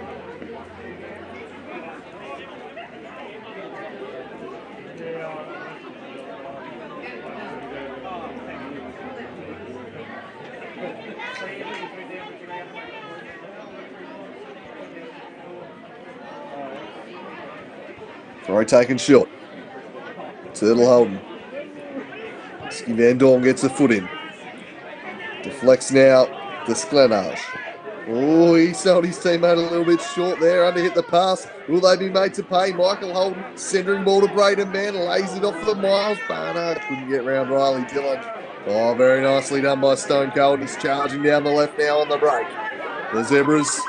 Throw taken short. Turtle Holden. Ski Van Dorn gets a foot in. Deflects now to Sklenage. Oh, he sold his teammate a little bit short there. Under hit the pass. Will they be made to pay? Michael Holden centering ball to Braden Mann. Lays it off for Miles Barnard. Couldn't get round Riley Dillon. Oh, very nicely done by Stone Cold. He's charging down the left now on the break. The Zebras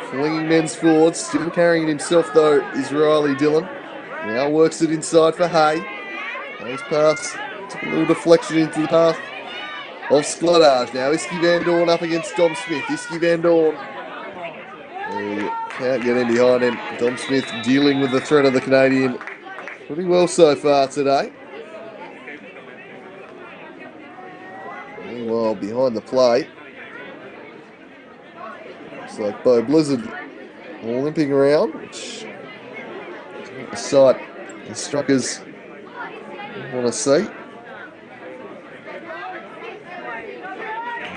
flinging men's forward. Still carrying it himself though is Riley Dillon. Now works it inside for Hay. Hay's pass took a little deflection into the path of Sklenage. Now Iski Van Dorn up against Dom Smith. Iski Van Dorn. He can't get in behind him. Dom Smith dealing with the threat of the Canadian pretty well so far today. Meanwhile, behind the play, looks like Bo Blizzard limping around, which the sight the Strikers want to see.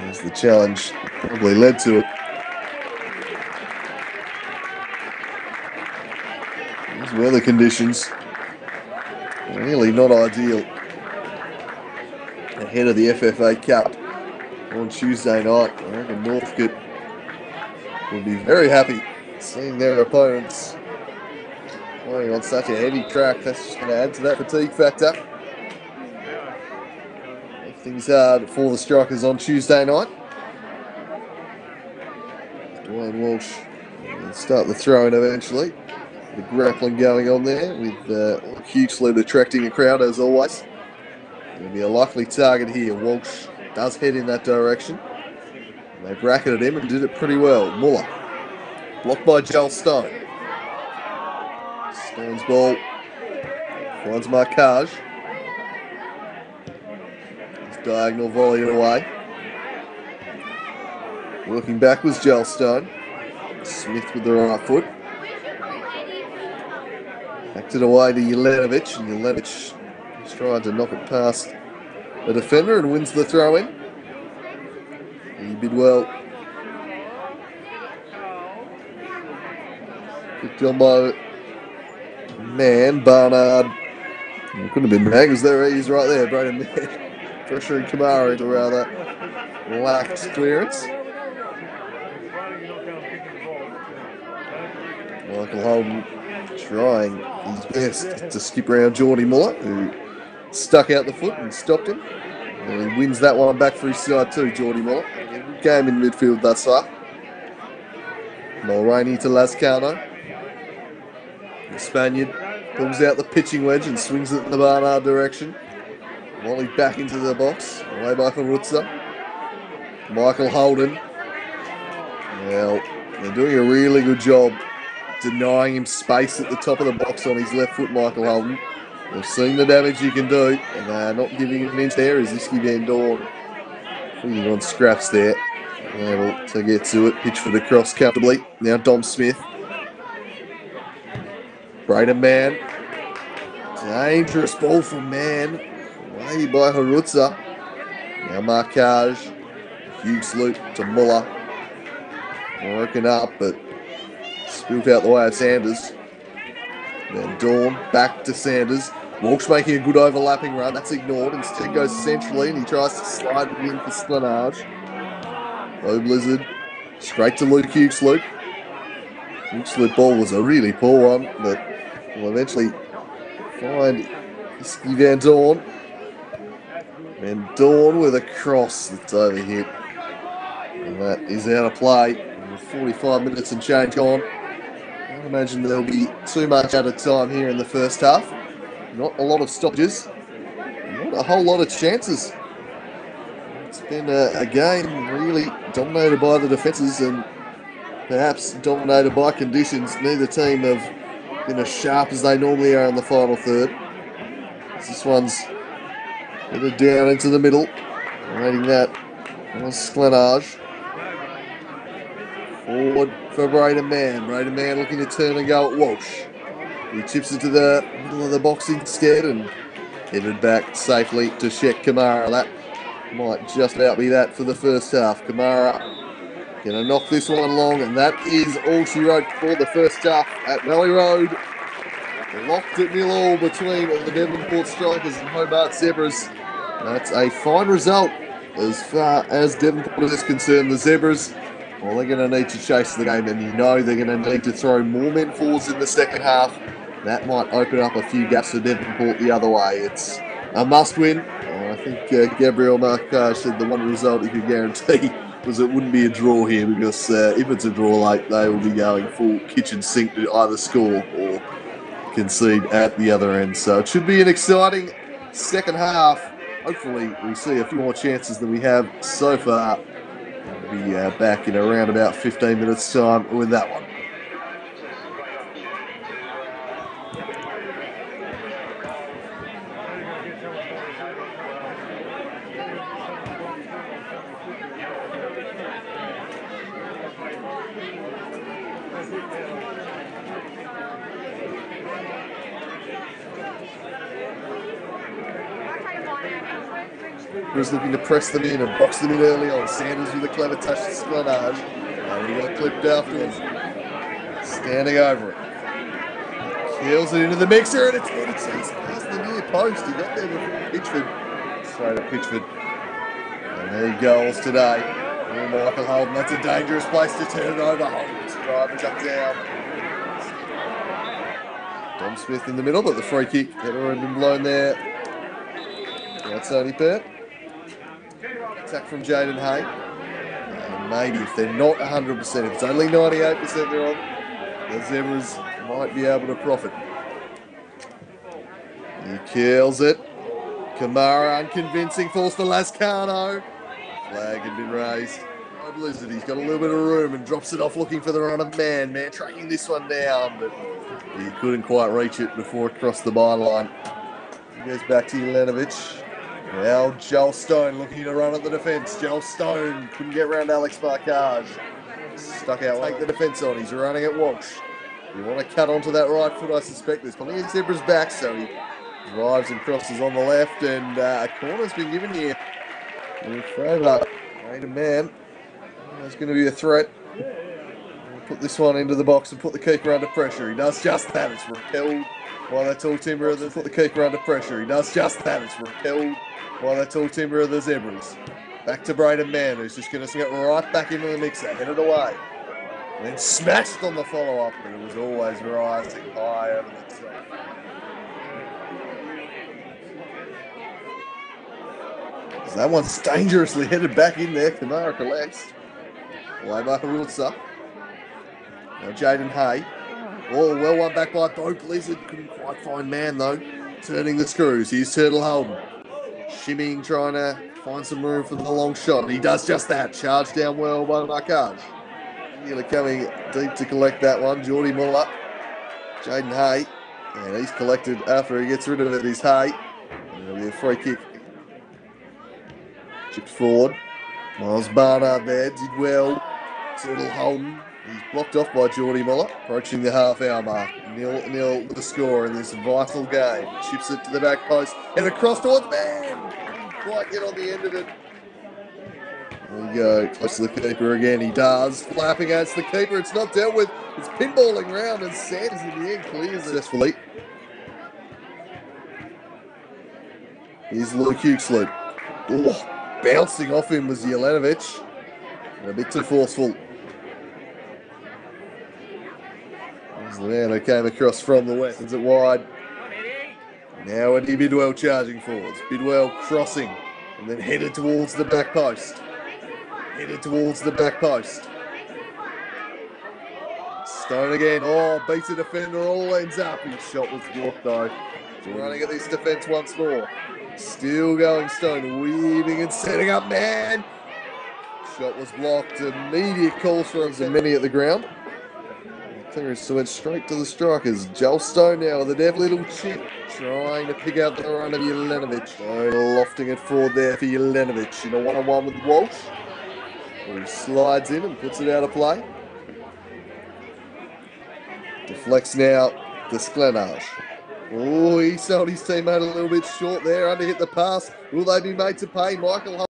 There's the challenge, probably led to it. These weather conditions really not ideal ahead of the FFA Cup on Tuesday night. I reckon Northcote will be very happy seeing their opponents playing on such a heavy track. That's just going to add to that fatigue factor. things hard for the Strikers on Tuesday night. Dwayne Walsh will start the throw-in eventually. The grappling going on there with Hughesley attracting a crowd as always. Going to be a likely target here. Walsh does head in that direction. And they bracketed him and did it pretty well. Muller. Blocked by Joel Stone. Stone's ball finds Markage. His diagonal volley away. Working back was Joel Stone. Smith with the right foot. Backed it away to Jelenovic, and Jelenovic is trying to knock it past the defender and wins the throw-in. He bid well. Picked on by Barnard. It couldn't have been Mag, was there? He's right there, Braden Mann. Pressuring Kamara into rather lax clearance. Michael Holden trying his best to skip around Geordie Muller, who stuck out the foot and stopped him. And he wins that one back for his side too, Geordie Muller. Good game in midfield thus far. Mulroney to Lascano. The Spaniard pulls out the pitching wedge and swings it in the Barnard direction. Wally back into the box, away by Harutza. Michael Holden. Well, they're doing a really good job denying him space at the top of the box on his left foot, Michael Holden. They've seen the damage he can do, and they're not giving him an inch there. Is Iski Van Dorn feeding on scraps there. Able to get to it. Pitchford across comfortably. Now Dom Smith. Braden Mann. Dangerous ball from Mann. Away by Harutza. Now Markage. Hughes loop to Muller. Working up, but spilled out the way of Sanders. Then Dawn back to Sanders. Walsh making a good overlapping run. That's ignored. Instead goes centrally and he tries to slide it in for Splanage. Low Blizzard. Straight to Luke Hughes-Loop. Hughes-Loop ball was a really poor one, but will eventually find Iski Van Dorn. Van Dorn with a cross that's overhit. And that is out of play. 45 minutes and change gone. I don't imagine there'll be too much at a time here in the first half. Not a lot of stoppages. Not a whole lot of chances. It's been a game really dominated by the defences and perhaps dominated by conditions. Neither team have been as sharp as they normally are in the final third. This one's headed down into the middle. Waiting that was Sklenage. Forward for Braden Mann. Braden Mann looking to turn and go at Walsh. He chips into the middle of the box instead and headed back safely to Sheck Kamara. That might just about be that for the first half. Kamara going to knock this one along, and that is all she wrote for the first half at Valley Road. Locked at 0-0 between the Devonport Strikers and Hobart Zebras. That's a fine result as far as Devonport is concerned. The Zebras, well, they're going to need to chase the game, and you know they're going to need to throw more men forwards in the second half. That might open up a few gaps for Devonport the other way. It's a must-win. I think Gabriel Markage said the one result he could guarantee was it wouldn't be a draw here, because if it's a draw late, they will be going full kitchen sink to either score or concede at the other end. So it should be an exciting second half. Hopefully we see a few more chances than we have so far. We'll be back in around about 15 minutes time with that one. Was looking to press them in and box them in early on. Sanders with a clever touch to Sklenage. And he got clipped afterwards. Standing over it. Kills it into the mixer and it's going to chase past the near post. He got there before Pitchford. Straight at Pitchford. And there he goes today. Oh, Michael Holden, that's a dangerous place to turn it over. Holden's driving up down. Dom Smith in the middle, but the free kick had already been blown there. That's Tony Pert. Attack from Jaden Hay. And maybe if they're not 100%, if it's only 98% they're on, the Zebras might be able to profit. He kills it. Kamara unconvincing, falls for Lascano. Flag had been raised. Blizzard, he's got a little bit of room and drops it off looking for the run of man. Man tracking this one down, but he couldn't quite reach it before it crossed the byline. He goes back to Jelenovic. Now Joel Stone looking to run at the defence. Joel Stone couldn't get around Alex Barkage. Stuck out, take the defence on. He's running at Walsh. You want to cut onto that right foot, I suspect. There's plenty of Zebras back, so he drives and crosses on the left, and a corner's been given here. In favour. Wait a man. There's going to be a threat. We'll put this one into the box and put the keeper under pressure. He does just that. It's repelled by that tall timber of the... Put the keeper under pressure. He does just that. It's repelled by that tall timber of the Zebras. Back to Braden Mann, who's just going to swing it right back into the mixer. Headed away. And then smashed on the follow-up, but it was always rising high over the top. So that one's dangerously headed back in there. Kamara collects. Layback Wilson. Now Jaden Hay. Oh, well one back by Bo Blizzard. Couldn't quite find man though. Turning the screws. Here's Turtle Holden. Shimmying, trying to find some room for the long shot. He does just that. Charged down well by Markage. Healer coming deep to collect that one. Geordie Muller. Jaden Hay. And he's collected after he gets rid of it. Is Hay. And it'll be a free kick. Chipped forward. Miles Barnard there. Did well. Turtle Holden. He's blocked off by Geordie Muller. Approaching the half-hour mark. 0-0 the score in this vital game. Chips it to the back post. And across towards man. Couldn't quite get on the end of it. There we go. Close to the keeper again. He does. Flapping against the keeper. It's not dealt with. It's pinballing round and Sanders in the end clears successfully. Here's Luke Huxley. Oh, bouncing off him was Jelenovic. And a bit too forceful. There's the man who came across from the west. Is it wide? Now Eddie Bidwell charging forwards. Bidwell crossing and then headed towards the back post. Headed towards the back post. Stone again. Oh, beats the defender, all ends up. His shot was blocked though. Running at this defence once more. Still going Stone, weaving and setting up man. Shot was blocked. Immediate calls for him. Many at the ground. Clearance went straight to the strikers. Joel Stone now with a dead little chip. Trying to pick out the run of Jelenovic. Stone lofting it forward there for Jelenovic. In a one-on-one with Walsh. He slides in and puts it out of play. Deflects now to Sklenage. Oh, he sold his teammate a little bit short there. Under hit the pass. Will they be made to pay? Michael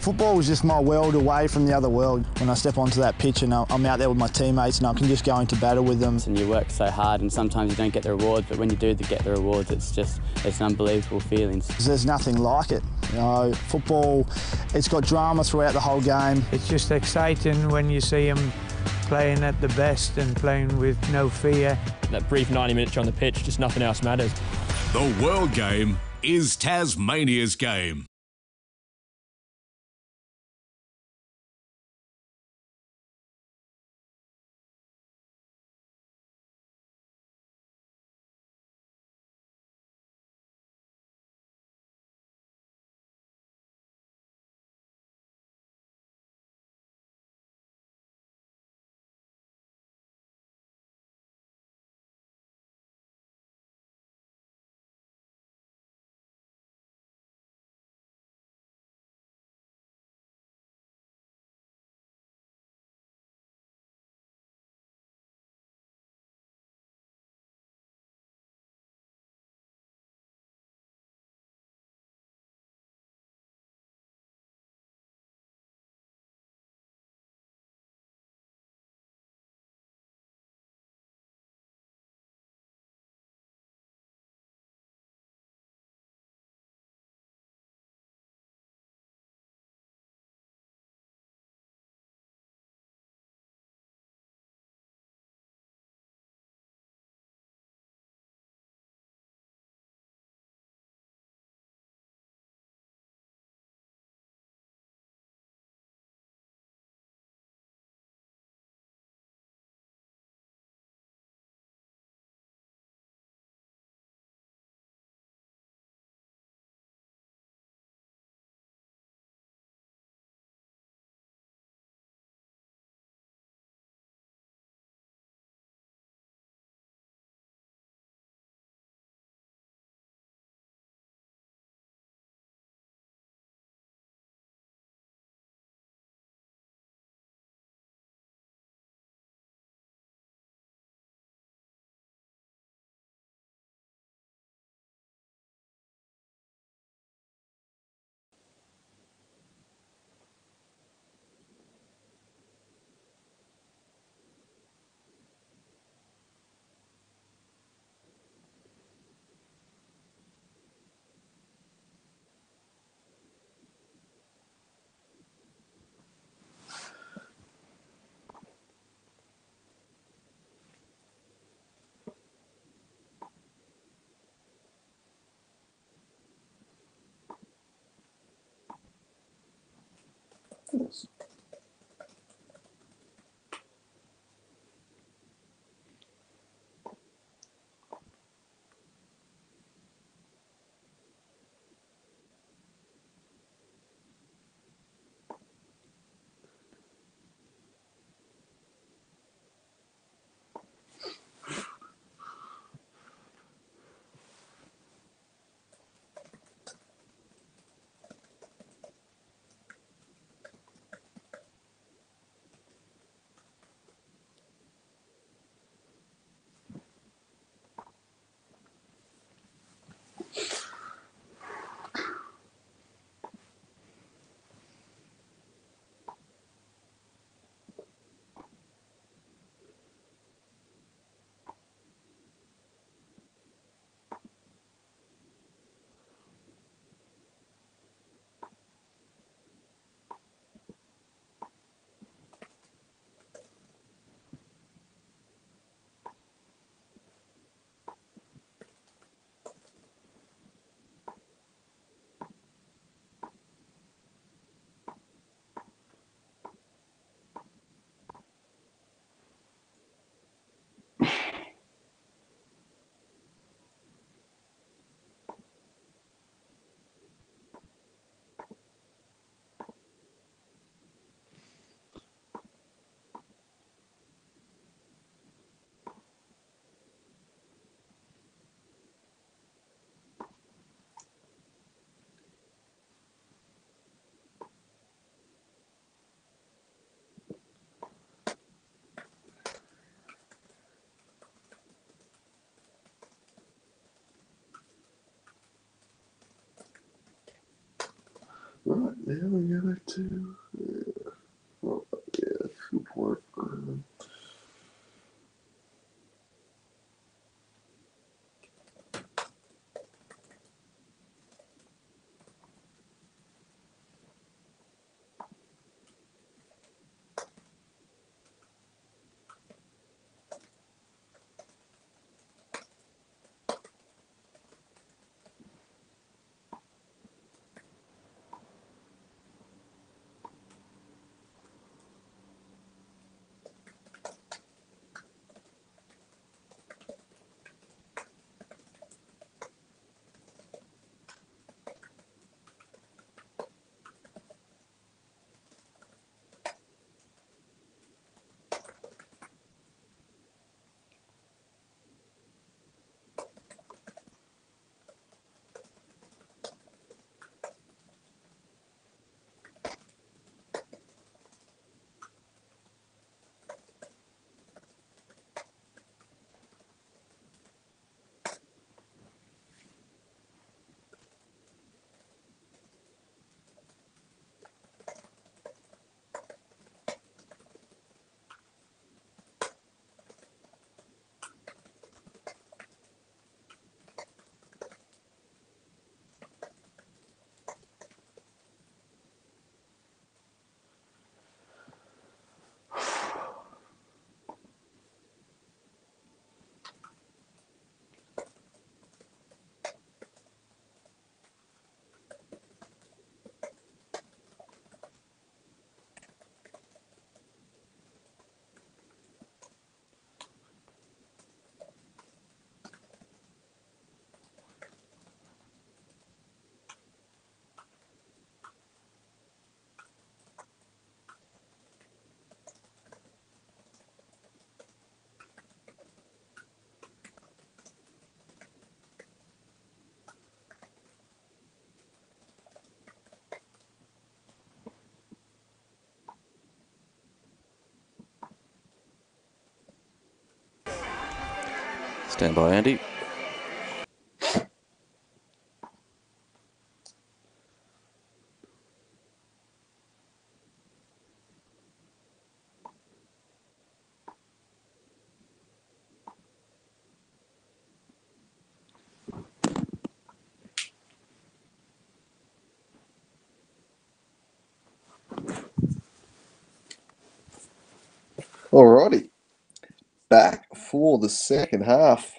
Football is just my world away from the other world. When I step onto that pitch and I'm out there with my teammates and I can just go into battle with them. And you work so hard and sometimes you don't get the rewards, but when you do get the rewards, it's an unbelievable feeling. There's nothing like it. You know, football, it's got drama throughout the whole game. It's just exciting when you see them playing at the best and playing with no fear. That brief 90 minutes on the pitch, just nothing else matters. The World Game is Tasmania's game. Yes. Right, now we go to oh, yeah, Hobart. Stand by, Andy. Alrighty, back for the second half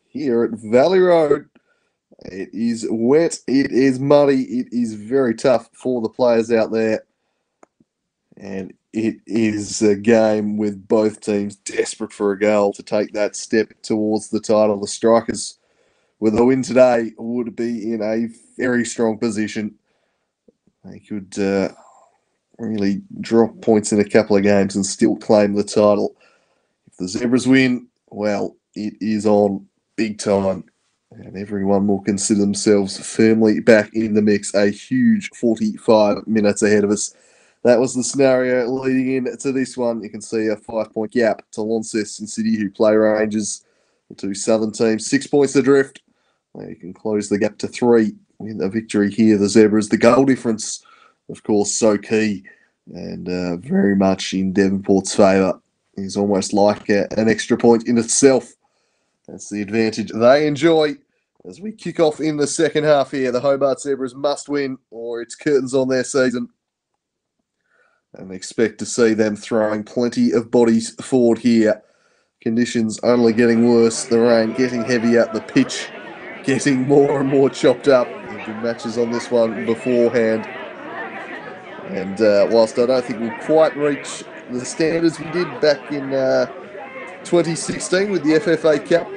here at Valley Road. It is wet, it is muddy, it is very tough for the players out there. And it is a game with both teams desperate for a goal to take that step towards the title. The Strikers, with a win today, would be in a very strong position. They could really drop points in a couple of games and still claim the title. If the Zebras win, well, it is on big time. And everyone will consider themselves firmly back in the mix. A huge 45 minutes ahead of us. That was the scenario leading into this one. You can see a 5-point gap to Launceston City, who play Rangers. The two southern teams, 6 points adrift. You can close the gap to 3 with a victory here. The Zebras, the goal difference, of course, so key and very much in Devonport's favour. It's almost like an extra point in itself. That's the advantage they enjoy as we kick off in the second half here. The Hobart Zebras must win or it's curtains on their season. And expect to see them throwing plenty of bodies forward here. Conditions only getting worse. The rain getting heavier. The pitch getting more and more chopped up. There have been matches on this one beforehand. And whilst I don't think we'll quite reach the standards we did back in 2016 with the FFA Cup,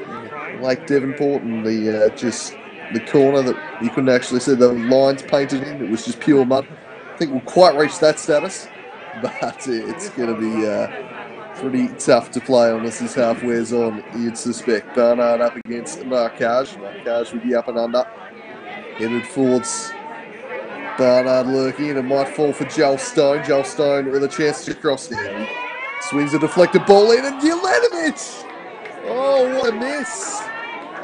Lake Devonport and the corner that you couldn't actually see the lines painted in. It was just pure mud. I think we'll quite reach that status. But it's going to be pretty tough to play on as this half wears on, you'd suspect. Barnard up against Marquage. Marquage with the up and under. Headed forwards. Barnard lurking and it might fall for Joel Stone. Joel Stone with a chance to cross there. Swings a deflected ball in and Jelenovic! Oh, what a miss!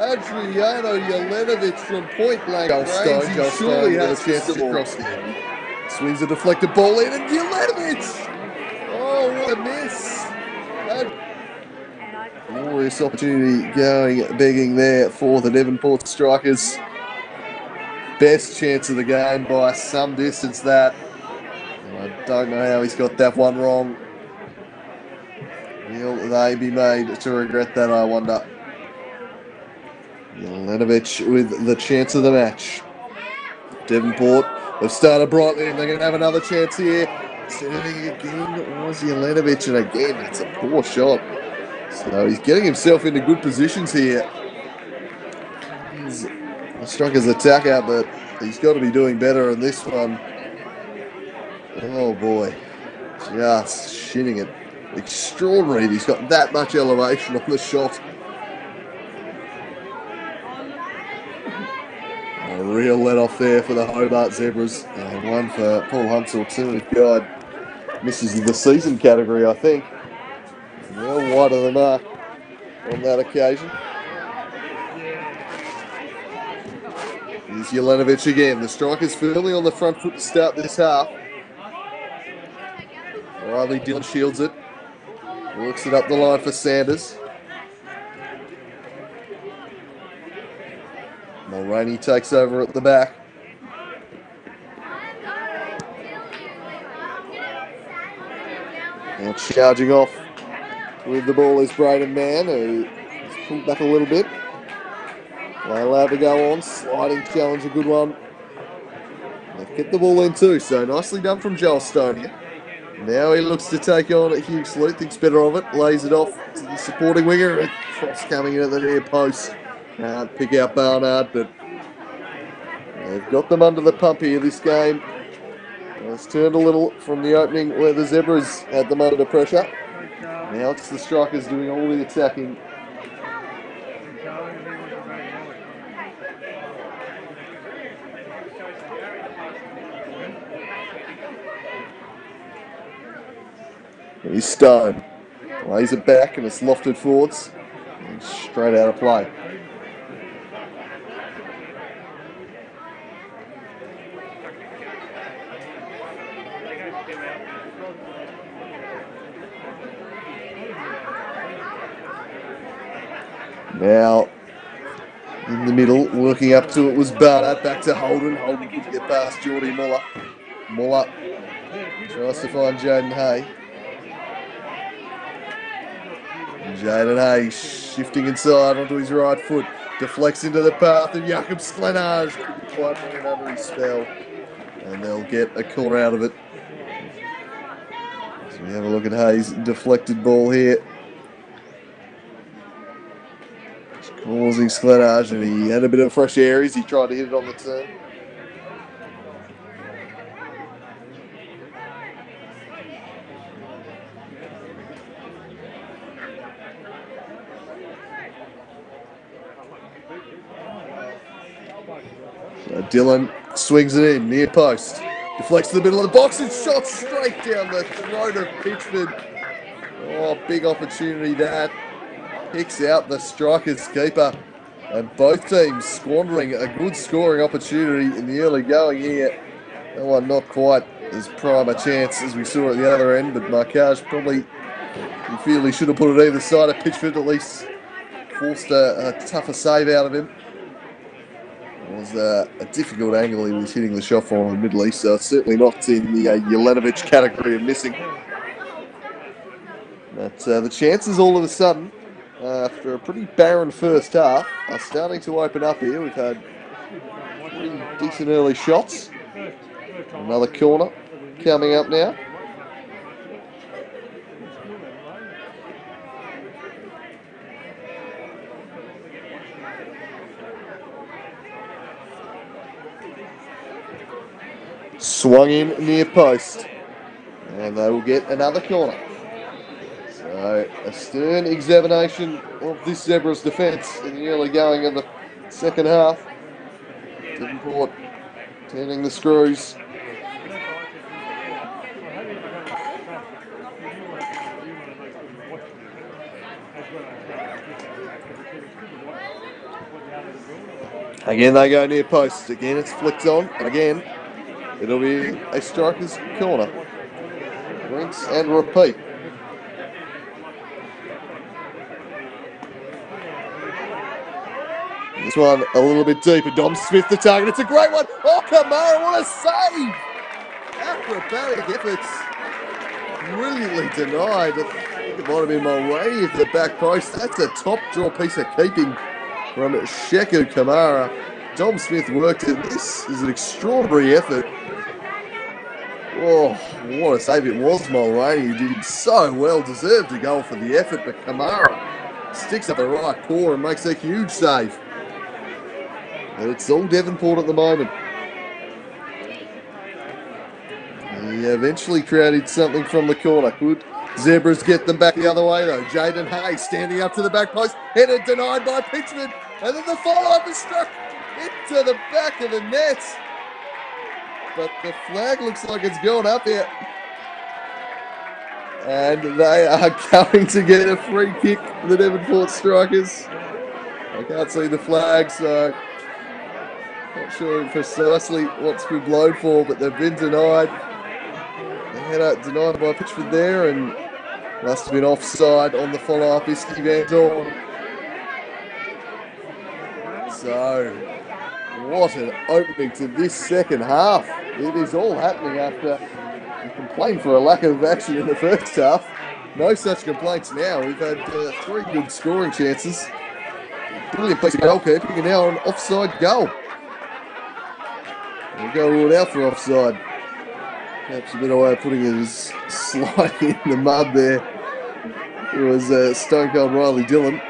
Adriano Jelenovic from point blank. Joel Stone with a chance to cross there. Swings a deflected ball in and Jelenovic! Oh, what a miss! Glorious opportunity going, begging there for the Devonport Strikers. Best chance of the game by some distance that. I don't know how he's got that one wrong. Will they be made to regret that, I wonder? Jelenovic with the chance of the match. Devonport have started brightly and they're going to have another chance here. Sending again was Jelenovic, and again it's a poor shot. So he's getting himself into good positions here. The Strikers attacker, but he's got to be doing better in this one. Oh boy, just shitting it. Extraordinary. He's got that much elevation on the shot. A real let-off there for the Hobart Zebras. And one for Paul Hunt's alternative guide. Misses the season category, I think. Well wide of the mark on that occasion. Here's Jelenovic again. The Strikers firmly on the front foot to start this half. Riley Dillon shields it. Works it up the line for Sanders. Mulroney takes over at the back. Now charging off with the ball is Braden Mann, who has pulled back a little bit. Play allowed to go on. Sliding challenge, a good one. They've kept the ball in too, so nicely done from Joel Stone here. Now he looks to take on Hugh Sleet, thinks better of it, lays it off to the supporting winger. A cross coming in at the near post. Can't pick out Barnard, but they've got them under the pump here this game. It's turned a little from the opening where the Zebras had them under pressure. Now it's the Strikers doing all the attacking. Here's Stone. Lays it back and it's lofted forwards. And straight out of play. Now, in the middle, working up to it was Barnard. Back to Holden. Holden couldn't get past Geordie Muller. Muller tries to find Jaden Hay. Jaden Hay shifting inside onto his right foot. Deflects into the path of Jakob Sklenage. Couldn't quite bring it under his spell. And they'll get a corner out of it. So we have a look at Hayes' deflected ball here. It's causing Sklenage, and he had a bit of fresh air as he tried to hit it on the turn. So Dylan swings it in, near post. Deflects to the middle of the box and shot straight down the throat of Pitchford. Oh, big opportunity that. Picks out the Strikers keeper. And both teams squandering a good scoring opportunity in the early going here. That one not quite as prime a chance as we saw at the other end, but Marquage probably, you feel he should have put it either side of Pitchford, at least forced a tougher save out of him. It was a difficult angle he was hitting the shot for in the Middle East, so it's certainly not in the Jelenovic category of missing. But the chances all of a sudden, after a pretty barren first half, are starting to open up here. We've had pretty decent early shots. Another corner coming up now. Swung in near post. And they will get another corner. So a stern examination of this Zebra's defence in the early going of the second half. Devonport turning the screws. Again they go near post. Again it's flicked on. And again it'll be a striker's corner. Rinse and repeat. This one a little bit deeper. Dom Smith the target. It's a great one. Oh, Kamara, what a save! Acrobatic efforts. Brilliantly denied. I think it might have been Mulroney at the back post. That's a top draw piece of keeping from Sheku Kamara. Dom Smith worked it. This is an extraordinary effort. Oh, what a save it was, Mulroney. He did so well. Deserved a goal for the effort, but Kamara sticks up the right paw and makes a huge save. And it's all Devonport at the moment. He eventually created something from the corner. Could Zebras get them back the other way though? Jaden Hayes standing up to the back post. Headed denied by Pitchford. And then the follow-up is struck into the back of the net. But the flag looks like it's gone up here. And they are going to get a free kick for the Devonport Strikers. I can't see the flag, so not sure precisely what's been blown for, but they've been denied. The header denied by Pitchford there, and must have been offside on the follow-up. Iski Van Dorn. So, what an opening to this second half. It is all happening after we complained for a lack of action in the first half. No such complaints now. We've had 3 good scoring chances. Brilliant piece of goalkeeping, and now an offside goal. We'll go ruled out for offside. Perhaps a better way of putting it is sliding in the mud there. It was Stone Cold Riley Dillon.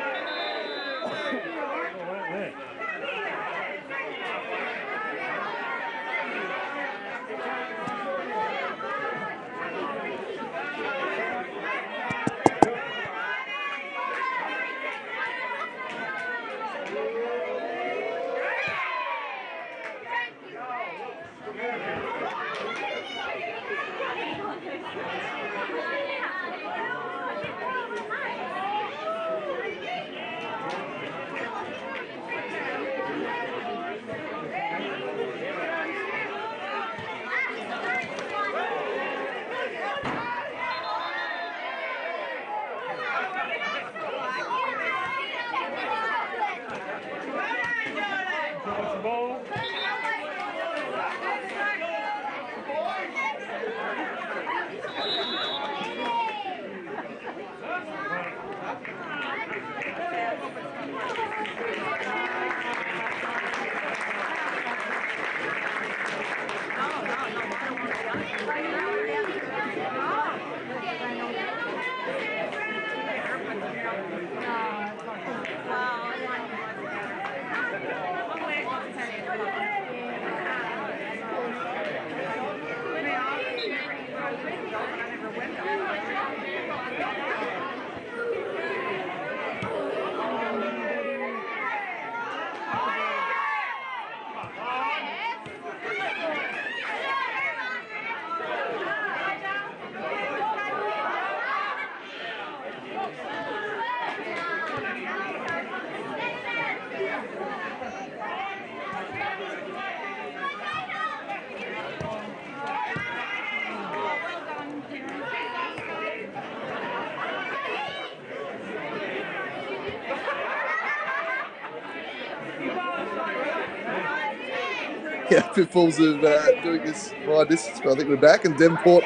pitfalls of doing this wide distance, but I think we're back. And Devonport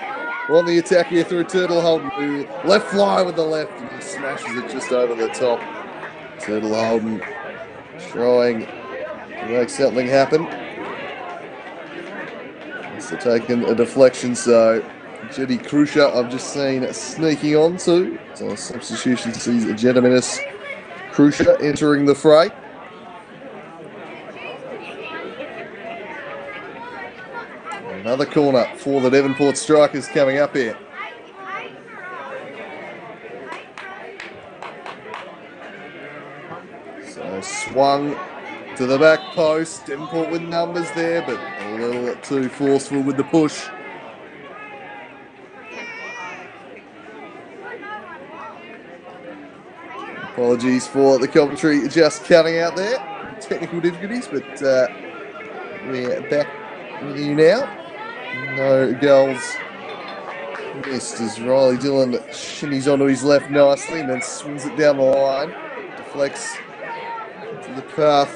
on the attack here through Turtle Holden, who left fly with the left and he smashes it just over the top. Turtle Holden trying to make something happen. They're taking a deflection, so Jetty Krusha I've just seen sneaking on to. So a substitution sees Jedaminis Krusha entering the fray. Another corner for the Devonport Strikers coming up here. So swung to the back post. Devonport with numbers there, but a little too forceful with the push. Apologies for the commentary just cutting out there. Technical difficulties, but we're back with you now. No goals missed as Riley Dillon shimmies onto his left nicely and then swings it down the line. Deflects to the path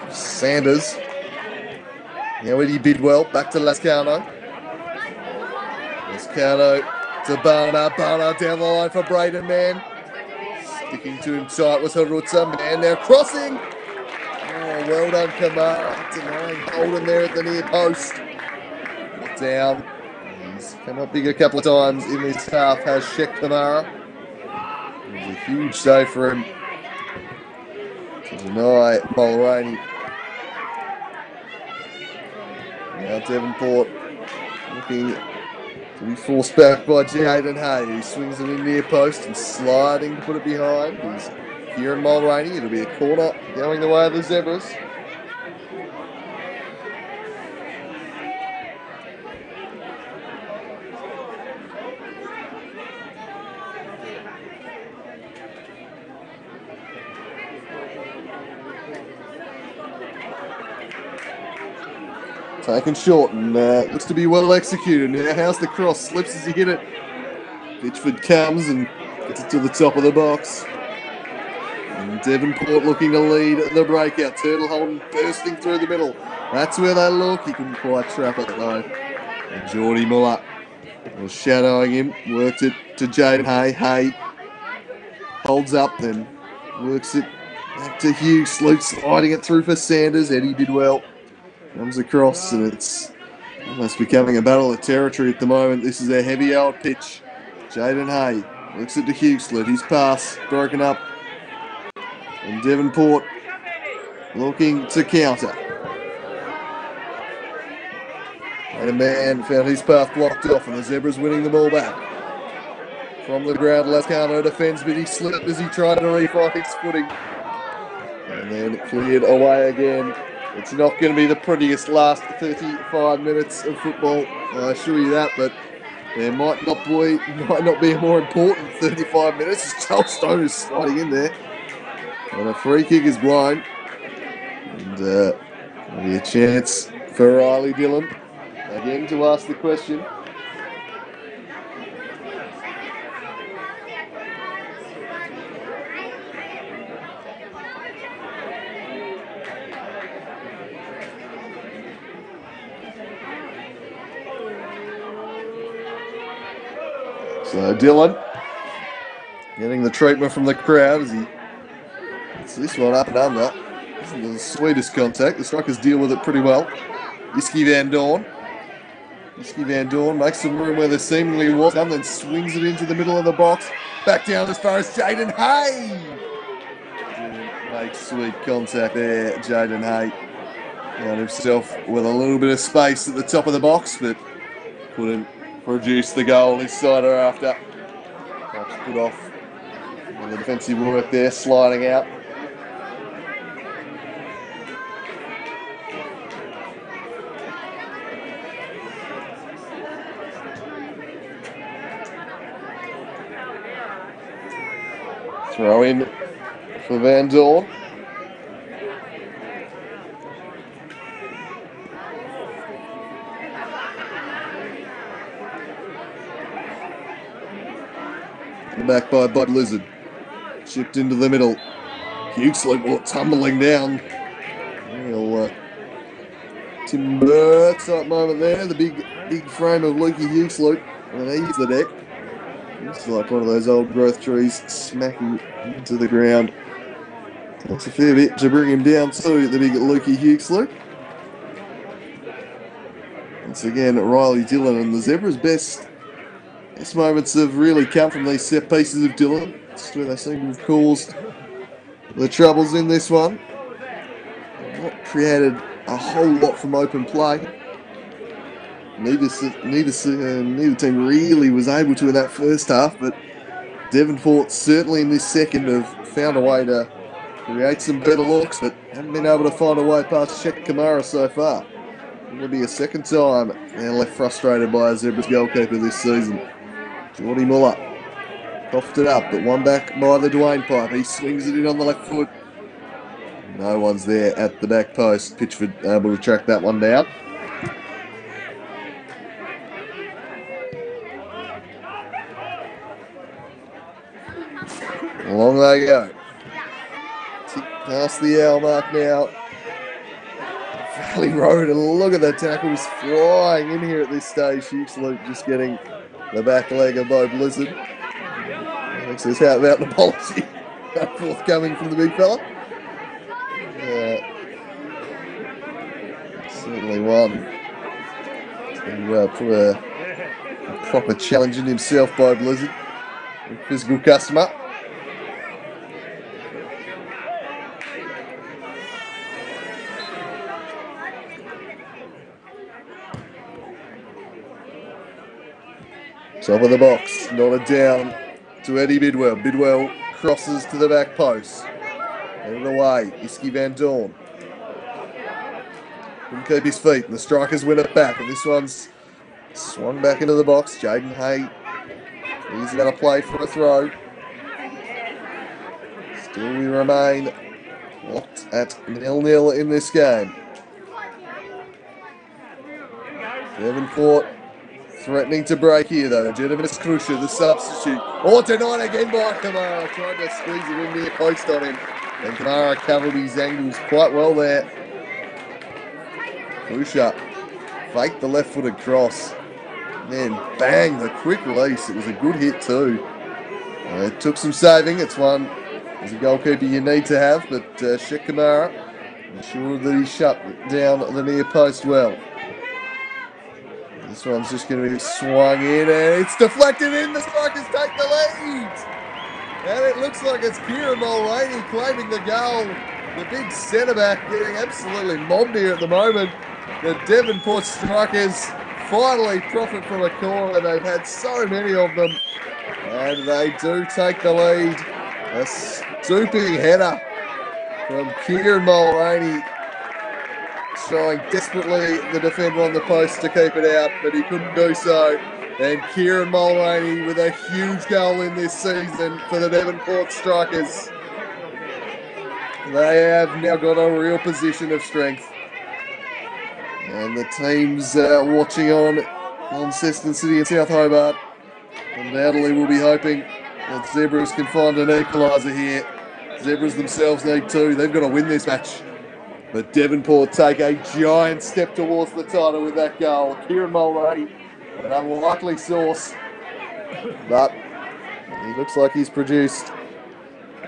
of Sanders. Now Eddie Bidwell back to Lascano. Lascano to Barner. Barner down the line for Braden Mann. Sticking to him tight was Harutza. Mann now crossing. Oh, well done, Kamara. Denying Holden there at the near post. Down. He's come up big a couple of times in this half, has Sheikh Kamara. It was a huge save for him to deny Mulroney. Now Devonport looking to be forced back by Jaden Hay, who swings it in near post and sliding to put it behind. He's Kieran Mulroney. It'll be a corner going the way of the Zebras. Taken short and looks to be well executed. Now how's the cross? Slips as he hit it. Pitchford comes and gets it to the top of the box. And Devonport looking to lead the breakout. Turtle Holden bursting through the middle. That's where they look. He couldn't quite trap it though. And Geordie Muller was shadowing him. Worked it to Jaden Hay. Hay holds up then. Works it back to Hugh. Sloot sliding it through for Sanders. Eddie Bidwell comes across and it's almost becoming a battle of territory at the moment. This is a heavy old pitch. Jaden Hay looks at the Hugheslet. His pass broken up. And Devonport looking to counter. And a man found his path blocked off and the Zebras winning the ball back. From the ground, Lascano defends, but he slipped as he tried to refind his footing. And then cleared away again. It's not going to be the prettiest last 35 minutes of football, I assure you that, but there might not be a more important 35 minutes as Joel Stone is sliding in there. And a free kick is blown. And there'll be a chance for Riley Dillon again to ask the question. So Dillon getting the treatment from the crowd as he gets this one up and under. This is the sweetest contact. The Strikers deal with it pretty well. Iski Van Dorn. Iski Van Dorn makes some room where there seemingly was none, then swings it into the middle of the box. Back down as far as Jaden Hay. Makes sweet contact there, Jaden Hay. Found himself with a little bit of space at the top of the box, but couldn't produce the goal this side or after. Perhaps put off the defensive work there, sliding out. Throw in for Van Dorn. Back by Bud Lizard. Chipped into the middle. Hugheslet tumbling down. He'll Tim Burt type moment there. The big frame of Lukey Huxley. And he's the deck. It's like one of those old growth trees smacking into the ground. That's a fair bit to bring him down to, the big Lukey Huxley. Once again, Riley Dillon and the Zebras' best moments have really come from these set pieces of Dillon. That's where they seem to have caused the troubles in this one. Not created a whole lot from open play. Neither team really was able to in that first half, but Devonport certainly in this second have found a way to create some better looks, but haven't been able to find a way past Sheck Kamara so far. It'll be a second time they're left frustrated by a Zebras goalkeeper this season. Geordie Muller coughed it up, but one back by the Dwayne pipe. He swings it in on the left foot. No one's there at the back post. Pitchford able to track that one down. Along they go. Tick past the hour mark now. Valley Road, and look at the tackles flying in here at this stage. Huxley just getting the back leg of Bo Blizzard. Alex says, how about an apology? Forthcoming from the big fella. Certainly one to put a proper challenge in himself by Blizzard. A physical customer. Top of the box, nodded down to Eddie Bidwell. Bidwell crosses to the back post. Headed away, Iski Van Dorn. Couldn't keep his feet, and the strikers win it back. And this one's swung back into the box. Jaden Hay, he's going to play for a throw. Still we remain locked at 0-0 in this game. Devonport threatening to break here though. Gentleman's Krusher, the substitute. Oh, denied again by Kamara. Tried to squeeze it in near post on him. And Kamara covered his angles quite well there. Krusher faked the left-footed cross. And then bang, the quick release. It was a good hit too. It took some saving. It's one as a goalkeeper you need to have. But Sheck Kamara ensured that he shut down the near post well. This one's just going to be swung in, and it's deflected in. The Strikers take the lead. And it looks like it's Kieran Mulroney claiming the goal. The big centre-back getting absolutely mobbed here at the moment. The Devonport Strikers finally profit from a corner. They've had so many of them. And they do take the lead. A stooping header from Kieran Mulroney, trying desperately the defender on the post to keep it out, but he couldn't do so. And Kieran Mulroney with a huge goal in this season for the Devonport Strikers. They have now got a real position of strength. And the teams watching on Ceston City and South Hobart undoubtedly will be hoping that Zebras can find an equaliser here. Zebras themselves need two. They've got to win this match. But Devonport take a giant step towards the title with that goal. Kieran Mulroney, an unlikely source, but he looks like he's produced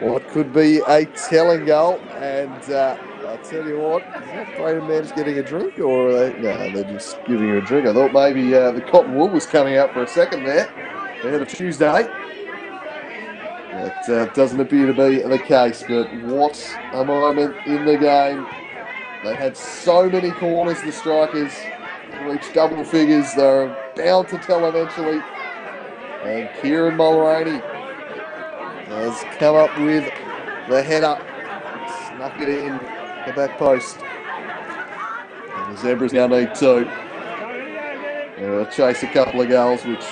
what could be a telling goal. And I'll tell you what, is that Braden man just getting a drink, or are they? No, they're just giving you a drink. I thought maybe the cotton wool was coming out for a second there. Ahead of Tuesday. That doesn't appear to be the case, but what a moment in the game. They had so many corners, the Strikers, to reach double figures. They're bound to tell eventually. And Kieran Mulroney has come up with the header. Snuck it in the back post. And the Zebras now need two. They'll chase a couple of goals, which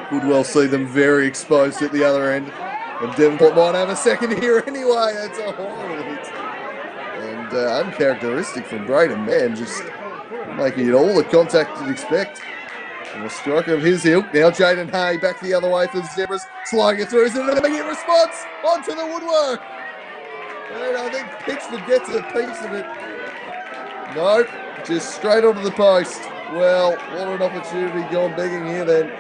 could well see them very exposed at the other end. And Devonport might have a second here anyway. That's a horrible hit. And uncharacteristic from Braden Mann, just making it all the contact you'd expect. And a striker of his ilk. Now Jaden Hay back the other way for the Zebras. Sliding it through. Is it an immediate response? Onto the woodwork. And I think Pitchford gets a piece of it. Nope. just straight onto the post. Well, what an opportunity gone begging here then.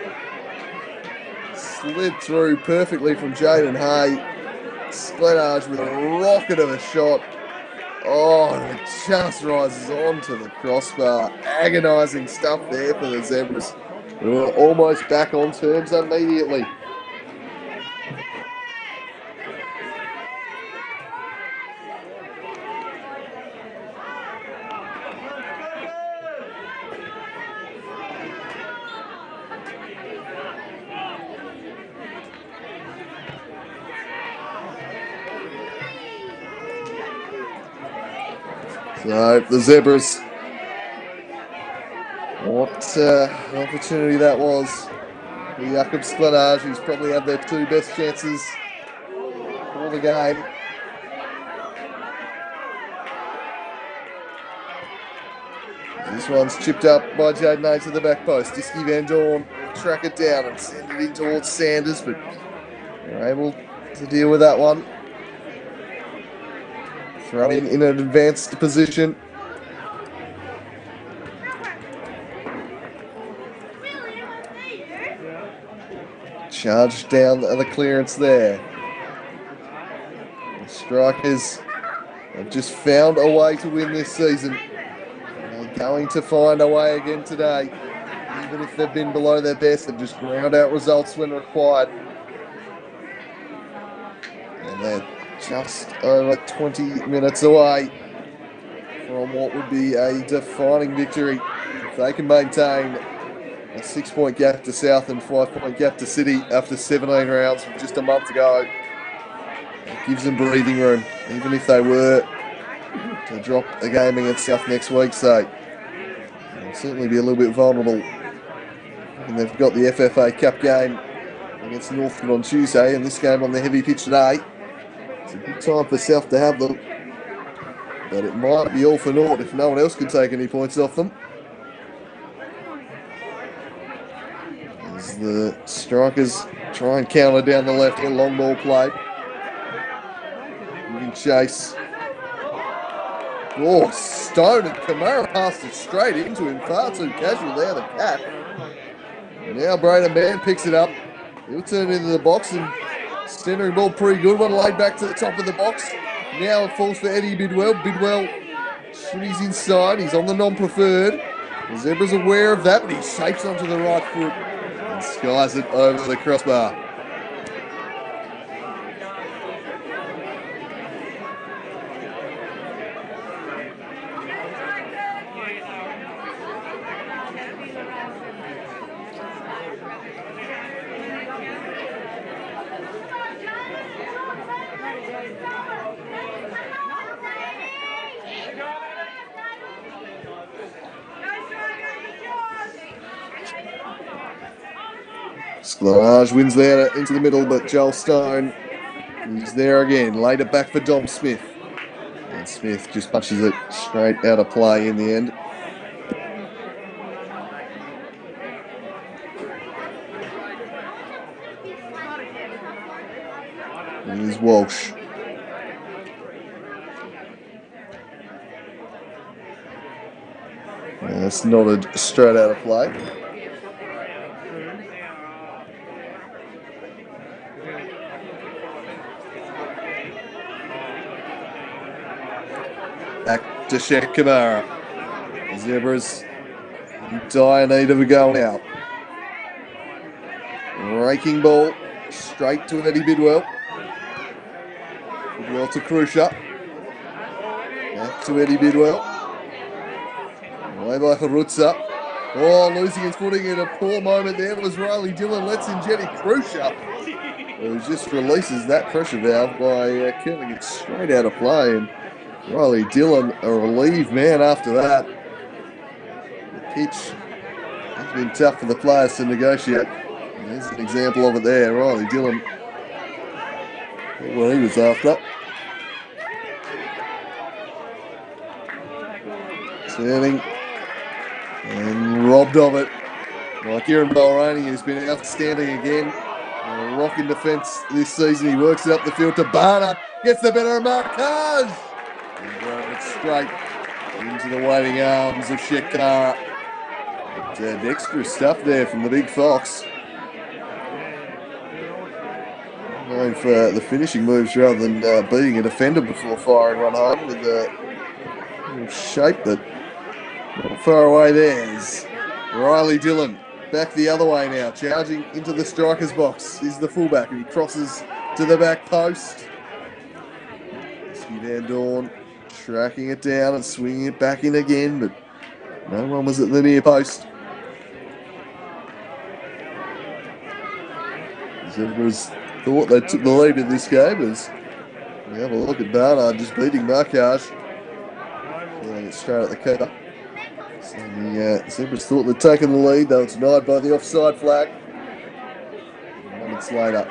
Slid through perfectly from Jaden Hay. Sklenarge with a rocket of a shot. Oh, and it just rises onto the crossbar. Agonising stuff there for the Zebras, who are almost back on terms immediately. So the Zebras, what an opportunity that was. The Jakob Sklenarge, who's probably had their two best chances for the game. This one's chipped up by Jaden Hay to the back post. Diski Van Dorn will track it down and send it in towards Sanders, but they're able to deal with that one. Throwing in an advanced position. Charged down the clearance there. The Strikers have just found a way to win this season. They're going to find a way again today. Even if they've been below their best, they've just ground out results when required. And they're just over 20 minutes away from what would be a defining victory. If they can maintain a 6-point gap to South and 5-point gap to City after 17 rounds from just a month ago, it gives them breathing room, even if they were to drop a game against South next week. So they'll certainly be a little bit vulnerable. And they've got the FFA Cup game against Northwood on Tuesday, and this game on the heavy pitch today. It's a good time for South to have them, but it might be all for naught if no one else can take any points off them. As the Strikers try and counter down the left end, long ball play. Giving chase. Oh, Stone and Kamara passed it straight into him, far too casual there, the Cat. Now Braden Mann picks it up. He'll turn it into the box and centering ball pretty good. One laid back to the top of the box. Now it falls for Eddie Bidwell. Bidwell shimmies inside. He's on the non-preferred. The Zebra's aware of that, but he shapes onto the right foot and skies it over the crossbar. Sklenarge wins there into the middle, but Joel Stone is there again. Laid it back for Dom Smith. And Smith just punches it straight out of play in the end. Here's Walsh. And that's nodded straight out of play. Back to Shaq Kamara. The Zebras in dire need of a goal out. Raking ball straight to Eddie Bidwell. Bidwell to Krusha. Back to Eddie Bidwell. Away by Harutza. Oh, losing his footing in a poor moment there was Riley Dillon. Lets in Jetty Krusha, who just releases that pressure valve by curling it straight out of play. And Riley Dillon, a relieved man after that. The pitch has been tough for the players to negotiate. And there's an example of it there. Riley Dillon, what he was after. Turning and robbed of it. Like Kieran Mulroney, who's been outstanding again. A rock in defence this season. He works it up the field to Barner. Gets the better of Marquez. And drove it straight Into the waiting arms of Shekara. Extra stuff there from the big Fox. Going for the finishing moves rather than beating a defender before firing one home with a shape that not far away there is Riley Dillon. Back the other way now, charging into the striker's box. He's the fullback and he crosses to the back post. Ski Van Dorn tracking it down and swinging it back in again, but no one was at the near post. Zebras thought they took the lead in this game as we have a look at Barnard just beating Markage. Throwing it straight at the keeper. So the Zebras thought they'd taken the lead. They were denied by the offside flag. Moments later,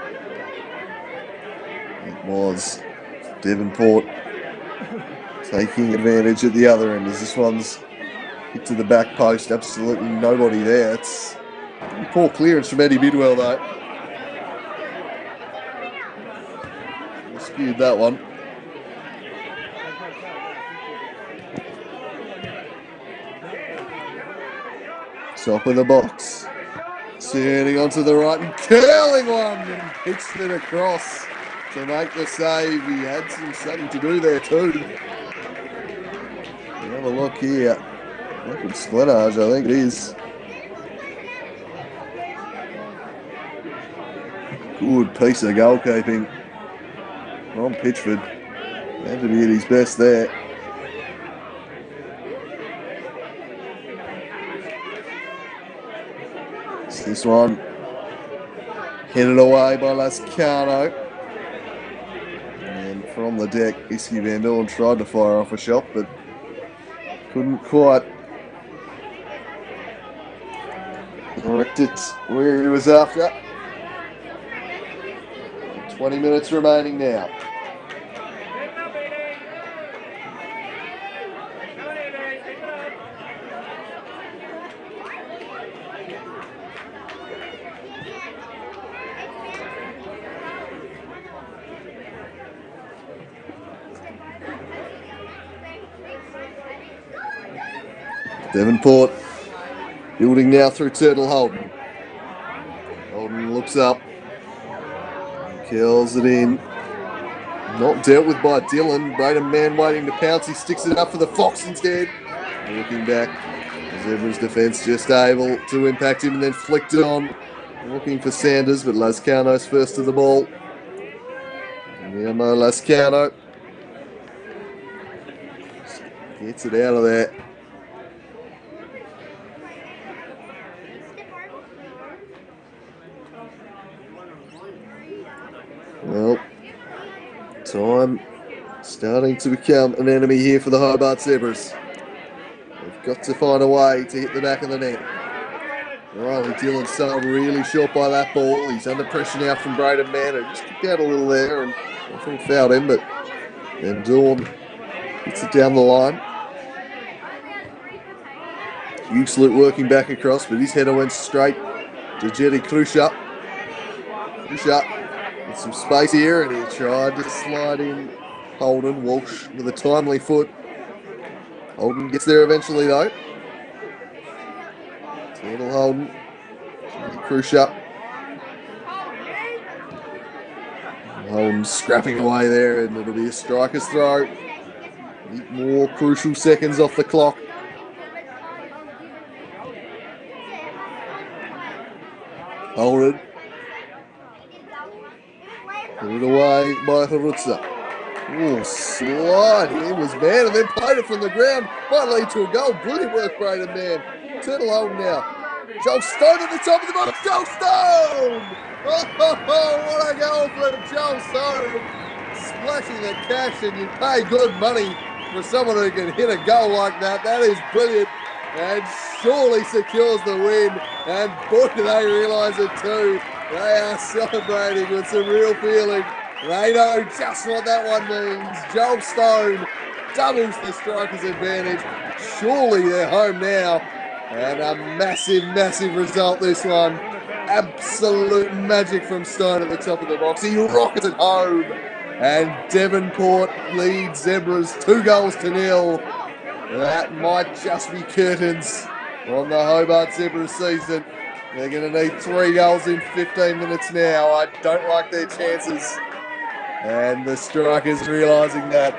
it was Devonport taking advantage at the other end as this one's hit to the back post. Absolutely nobody there. It's a poor clearance from Eddie Bidwell though. Skewed that one. Top of the box. Turning onto the right and curling one and pitched it across to make the save. He had something to do there too. Have a look here. Look at Splinage, I think it is. Good piece of goalkeeping from Pitchford. Had to be at his best there. This one headed away by Lascano. And from the deck, Iski Van Dorn tried to fire off a shot, but couldn't quite direct it where he was after. 20 minutes remaining now. Devonport building now through Turtle Holden. Holden looks up, kills it in. Not dealt with by Dillon. Braden Mann waiting to pounce. He sticks it up for the Fox instead. Looking back, Zebra's defence just able to impact him and then flicked it on. Looking for Sanders, but Lascano's first to the ball. Guillermo Lascano gets it out of there. Well, time starting to become an enemy here for the Hobart Zebras. They've got to find a way to hit the back of the net. Riley Dillon started really short by that ball. He's under pressure now from Braden Mann. Just kicked out a little there and I think fouled him, but then Dawn hits it down the line. Uxlut working back across, but his header went straight to Jetty Krusha. Krusha with some space here, and he tried to slide in Holden. Walsh with a timely foot. Holden gets there eventually though. Turtle Holden. Krusha. Holden scrapping away there, and it'll be a striker's throw. 8 more crucial seconds off the clock. Holden. Put it away by Harutza. Oh, slide. He was man and then played it from the ground. Might lead to a goal. Brilliant work, Braden Mann. Turtle Holden now. Joel Stone at the top of the box. Joel Stone! Oh, what a goal from Joel Stone. Splashing the cash, and you pay good money for someone who can hit a goal like that. That is brilliant and surely secures the win. And boy, do they realise it too. They are celebrating with some real feeling. They know just what that one means. Joel Stone doubles the striker's advantage. Surely they're home now. And a massive, massive result this one. Absolute magic from Stone at the top of the box. He rockets it home. And Devonport leads Zebras 2-0. That might just be curtains on the Hobart Zebra season. They're going to need 3 goals in 15 minutes now. I don't like their chances. And the strikers realising that,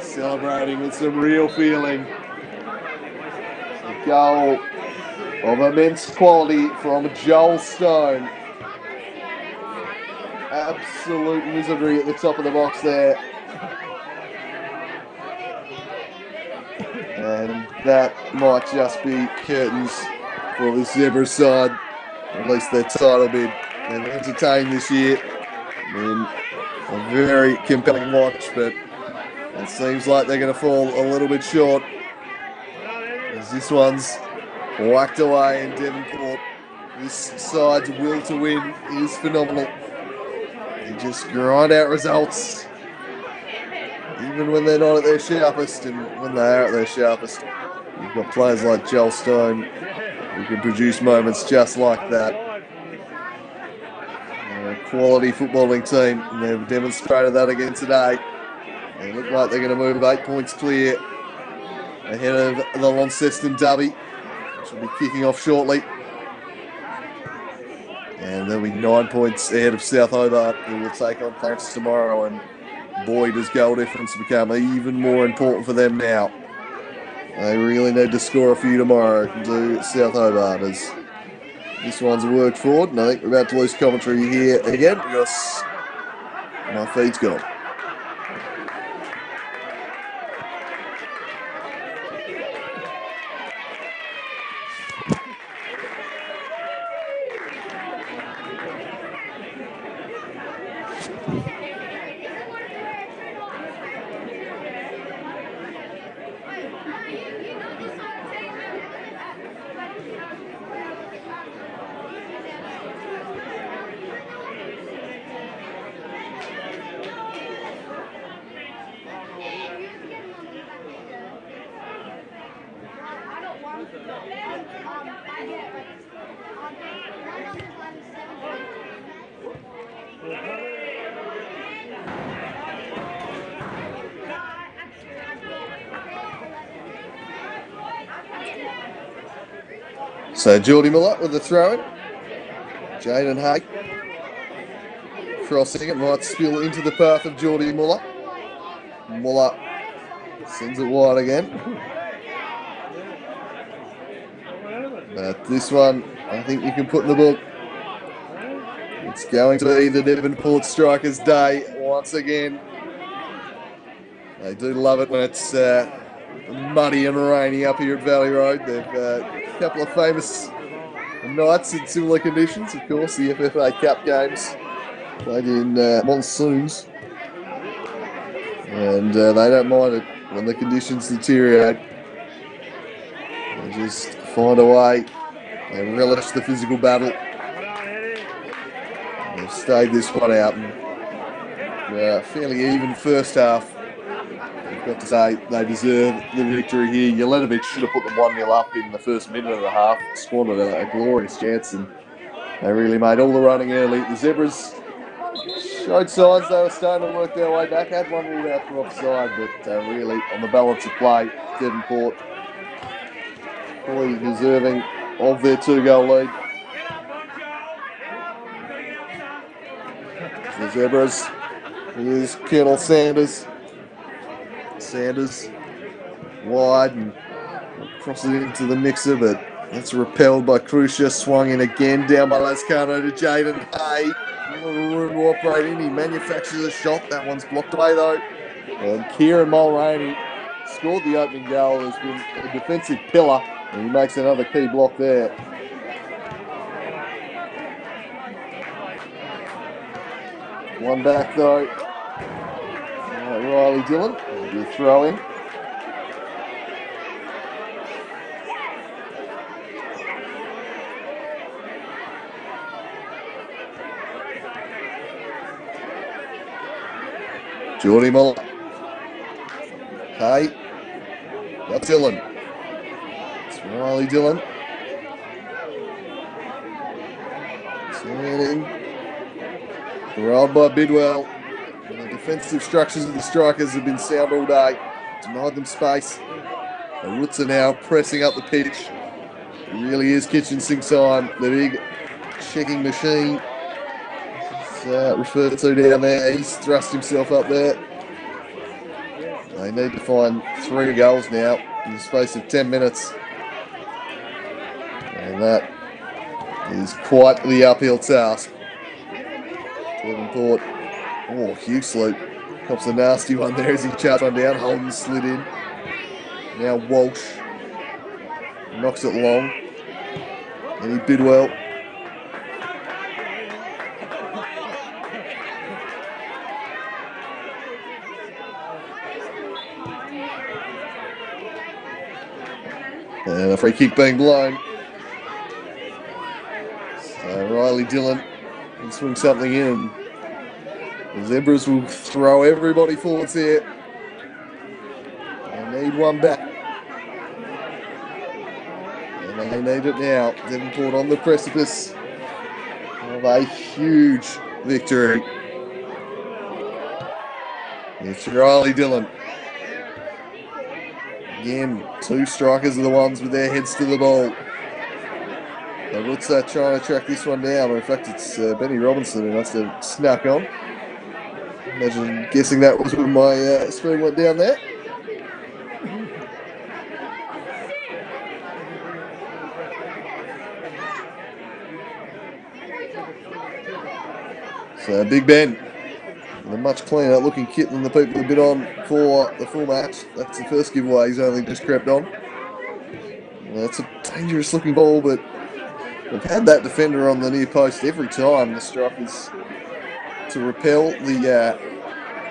celebrating with some real feeling. A goal of immense quality from Joel Stone. Absolute misery at the top of the box there. And that might just be curtains for the Zebra side. At least their title bid. They've entertained this year in a very compelling watch, but it seems like they're going to fall a little bit short as this one's whacked away in Devonport. This side's will to win is phenomenal. They just grind out results, even when they're not at their sharpest, and when they are at their sharpest. You've got players like Joel Stone who can produce moments just like that. Quality footballing team, and they've demonstrated that again today. They look like they're going to move 8 points clear ahead of the Launceston Derby, which will be kicking off shortly. And they'll be 9 points ahead of South Hobart, who will take on Clarence tomorrow. And boy, does goal difference become even more important for them now. They really need to score a few tomorrow to South Hobart, as this one's worked forward. And I think we're about to lose commentary here again because my feed's gone. So Geordie Miller with the throw-in. Jaden Hay crossing it, might spill into the path of Geordie Muller. Muller sends it wide again. But this one, I think you can put in the book. It's going to be the Devonport Strikers' day once again. They do love it when it's muddy and rainy up here at Valley Road. They've a couple of famous nights in similar conditions, of course, the FFA Cup games played in monsoons. And they don't mind it when the conditions deteriorate. They just find a way. They relish the physical battle. They've stayed this one out. And, fairly even first half. I've got to say, they deserve the victory here. Jelenovic should have put them 1-0 up in the first minute of the half. Squandered a glorious chance, and they really made all the running early. The Zebras showed signs they were starting to work their way back. Had one ruled out for offside, but really, on the balance of play, Devonport fully deserving of their 2-goal lead. The Zebras, here's Colonel Sanders. Sanders wide and crosses it into the mixer, but that's repelled by Crucia. Swung in again, down by Lascano to Jaden Hay. A lot of room to operate in. He manufactures a shot. That one's blocked away though. And Kieran Mulroney scored the opening goal. Has been a defensive pillar, and he makes another key block there. One back though. Riley Dillon, will be a throw in. Geordie Muller. Hay. That's Dillon. It's Riley Dillon. Turning. Corralled by Bidwell. And the defensive structures of the Strikers have been sound all day. Denied them space. Roots are now pressing up the pitch. It really is kitchen sink time. The big checking machine is referred to down there. He's thrust himself up there. They need to find 3 goals now in the space of 10 minutes. And that is quite the uphill task. Devonport. Oh, Hugh Sloop cops a nasty one there as he charged one down. Holden slid in. Now Walsh knocks it long. Eddie Bidwell. And a free kick being blown. So Riley Dillon can swing something in. The Zebras will throw everybody forwards here. They need one back. And they need it now. Devonport on the precipice of a huge victory. It's Riley Dillon. Again, 2 strikers are the ones with their heads to the ball. The Roots are trying to track this one down. In fact, it's Benny Robinson who must have snuck on. Guessing that was when my screen went down there. So Big Ben, with a much cleaner looking kit than the people have been on for the full match. That's the first giveaway he's only just crept on. That's a dangerous looking ball, but we've had that defender on the near post every time. The strike is to repel the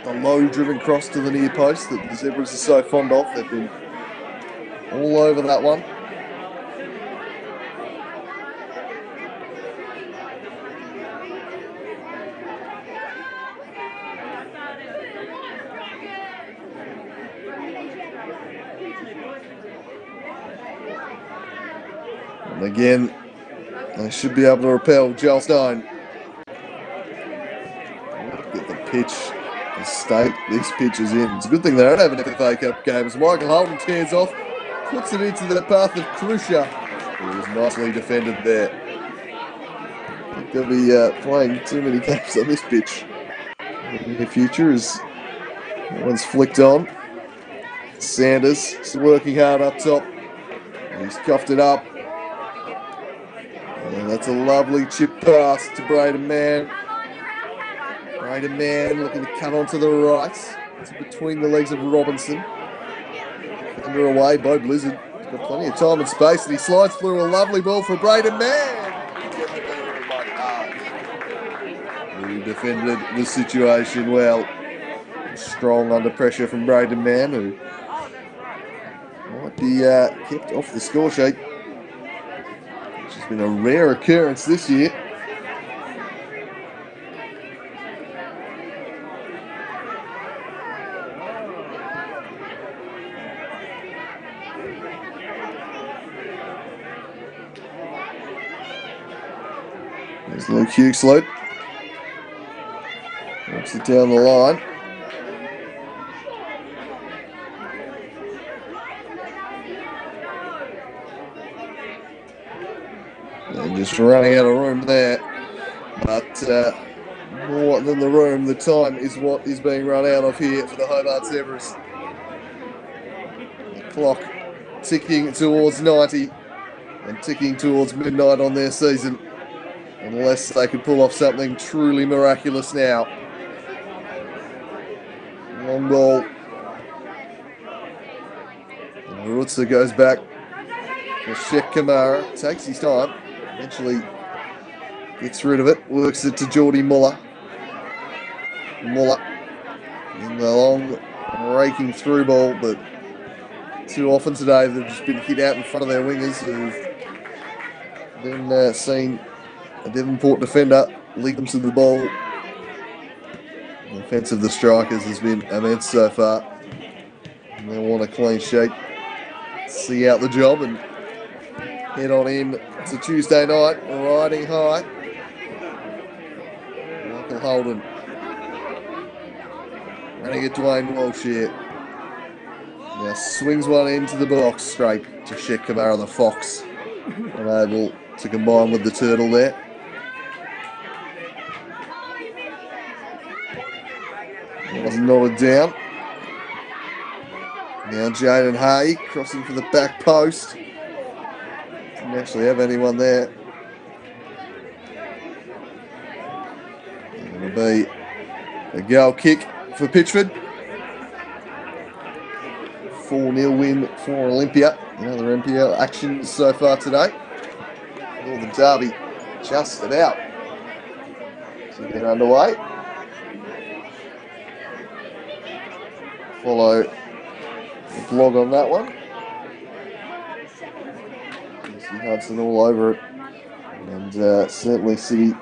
low driven cross to the near post that the Zebras are so fond of. They've been all over that one. And again, they should be able to repel Joel Stone. Get the pitch, the state these pitches in. It's a good thing they don't have an FFA Cup game as Michael Holden tears off, puts it into the path of Krusher, who was nicely defended there. I think they'll be playing too many games on this pitch in the future as that one's flicked on. Sanders still working hard up top. He's coughed it up. And that's a lovely chip pass to Braden Mann. Braden Mann looking to cut onto the right. It's between the legs of Robinson. Under away, Bo Blizzard. He's got plenty of time and space, and he slides through a lovely ball for Braden Mann. He defended the situation well. Strong under pressure from Braden Mann, who might be kept off the score sheet. Been a rare occurrence this year. There's Luke Huxley. Knocks it down the line. And just running out of room there. But more than the room, the time is what is being run out of here for the Hobart Zebras. The clock ticking towards 90 and ticking towards midnight on their season. Unless they can pull off something truly miraculous now. Long ball. And Rutzer goes back. Shek Kamara takes his time. Eventually gets rid of it. Works it to Geordie Muller. Muller in the long raking through ball, but too often today they've just been hit out in front of their wingers who've then seen a Devonport defender lead them to the ball. The offence of the strikers has been immense so far. And they want a clean sheet. See out the job and head on in to Tuesday night, riding high. Michael Holden running at Dwayne Walsh here. Now swings one into the box straight to Sheikh Kamara, the Fox. Unable to combine with the Turtle there. Was knotted down. Now Jaden Hay crossing for the back post. Didn't actually have anyone there. It'll be a goal kick for Pitchford. 4-0 win for Olympia. Another NPL action so far today. Northern Derby just about to get underway. Follow the blog on that one. See Hudson all over it. And certainly see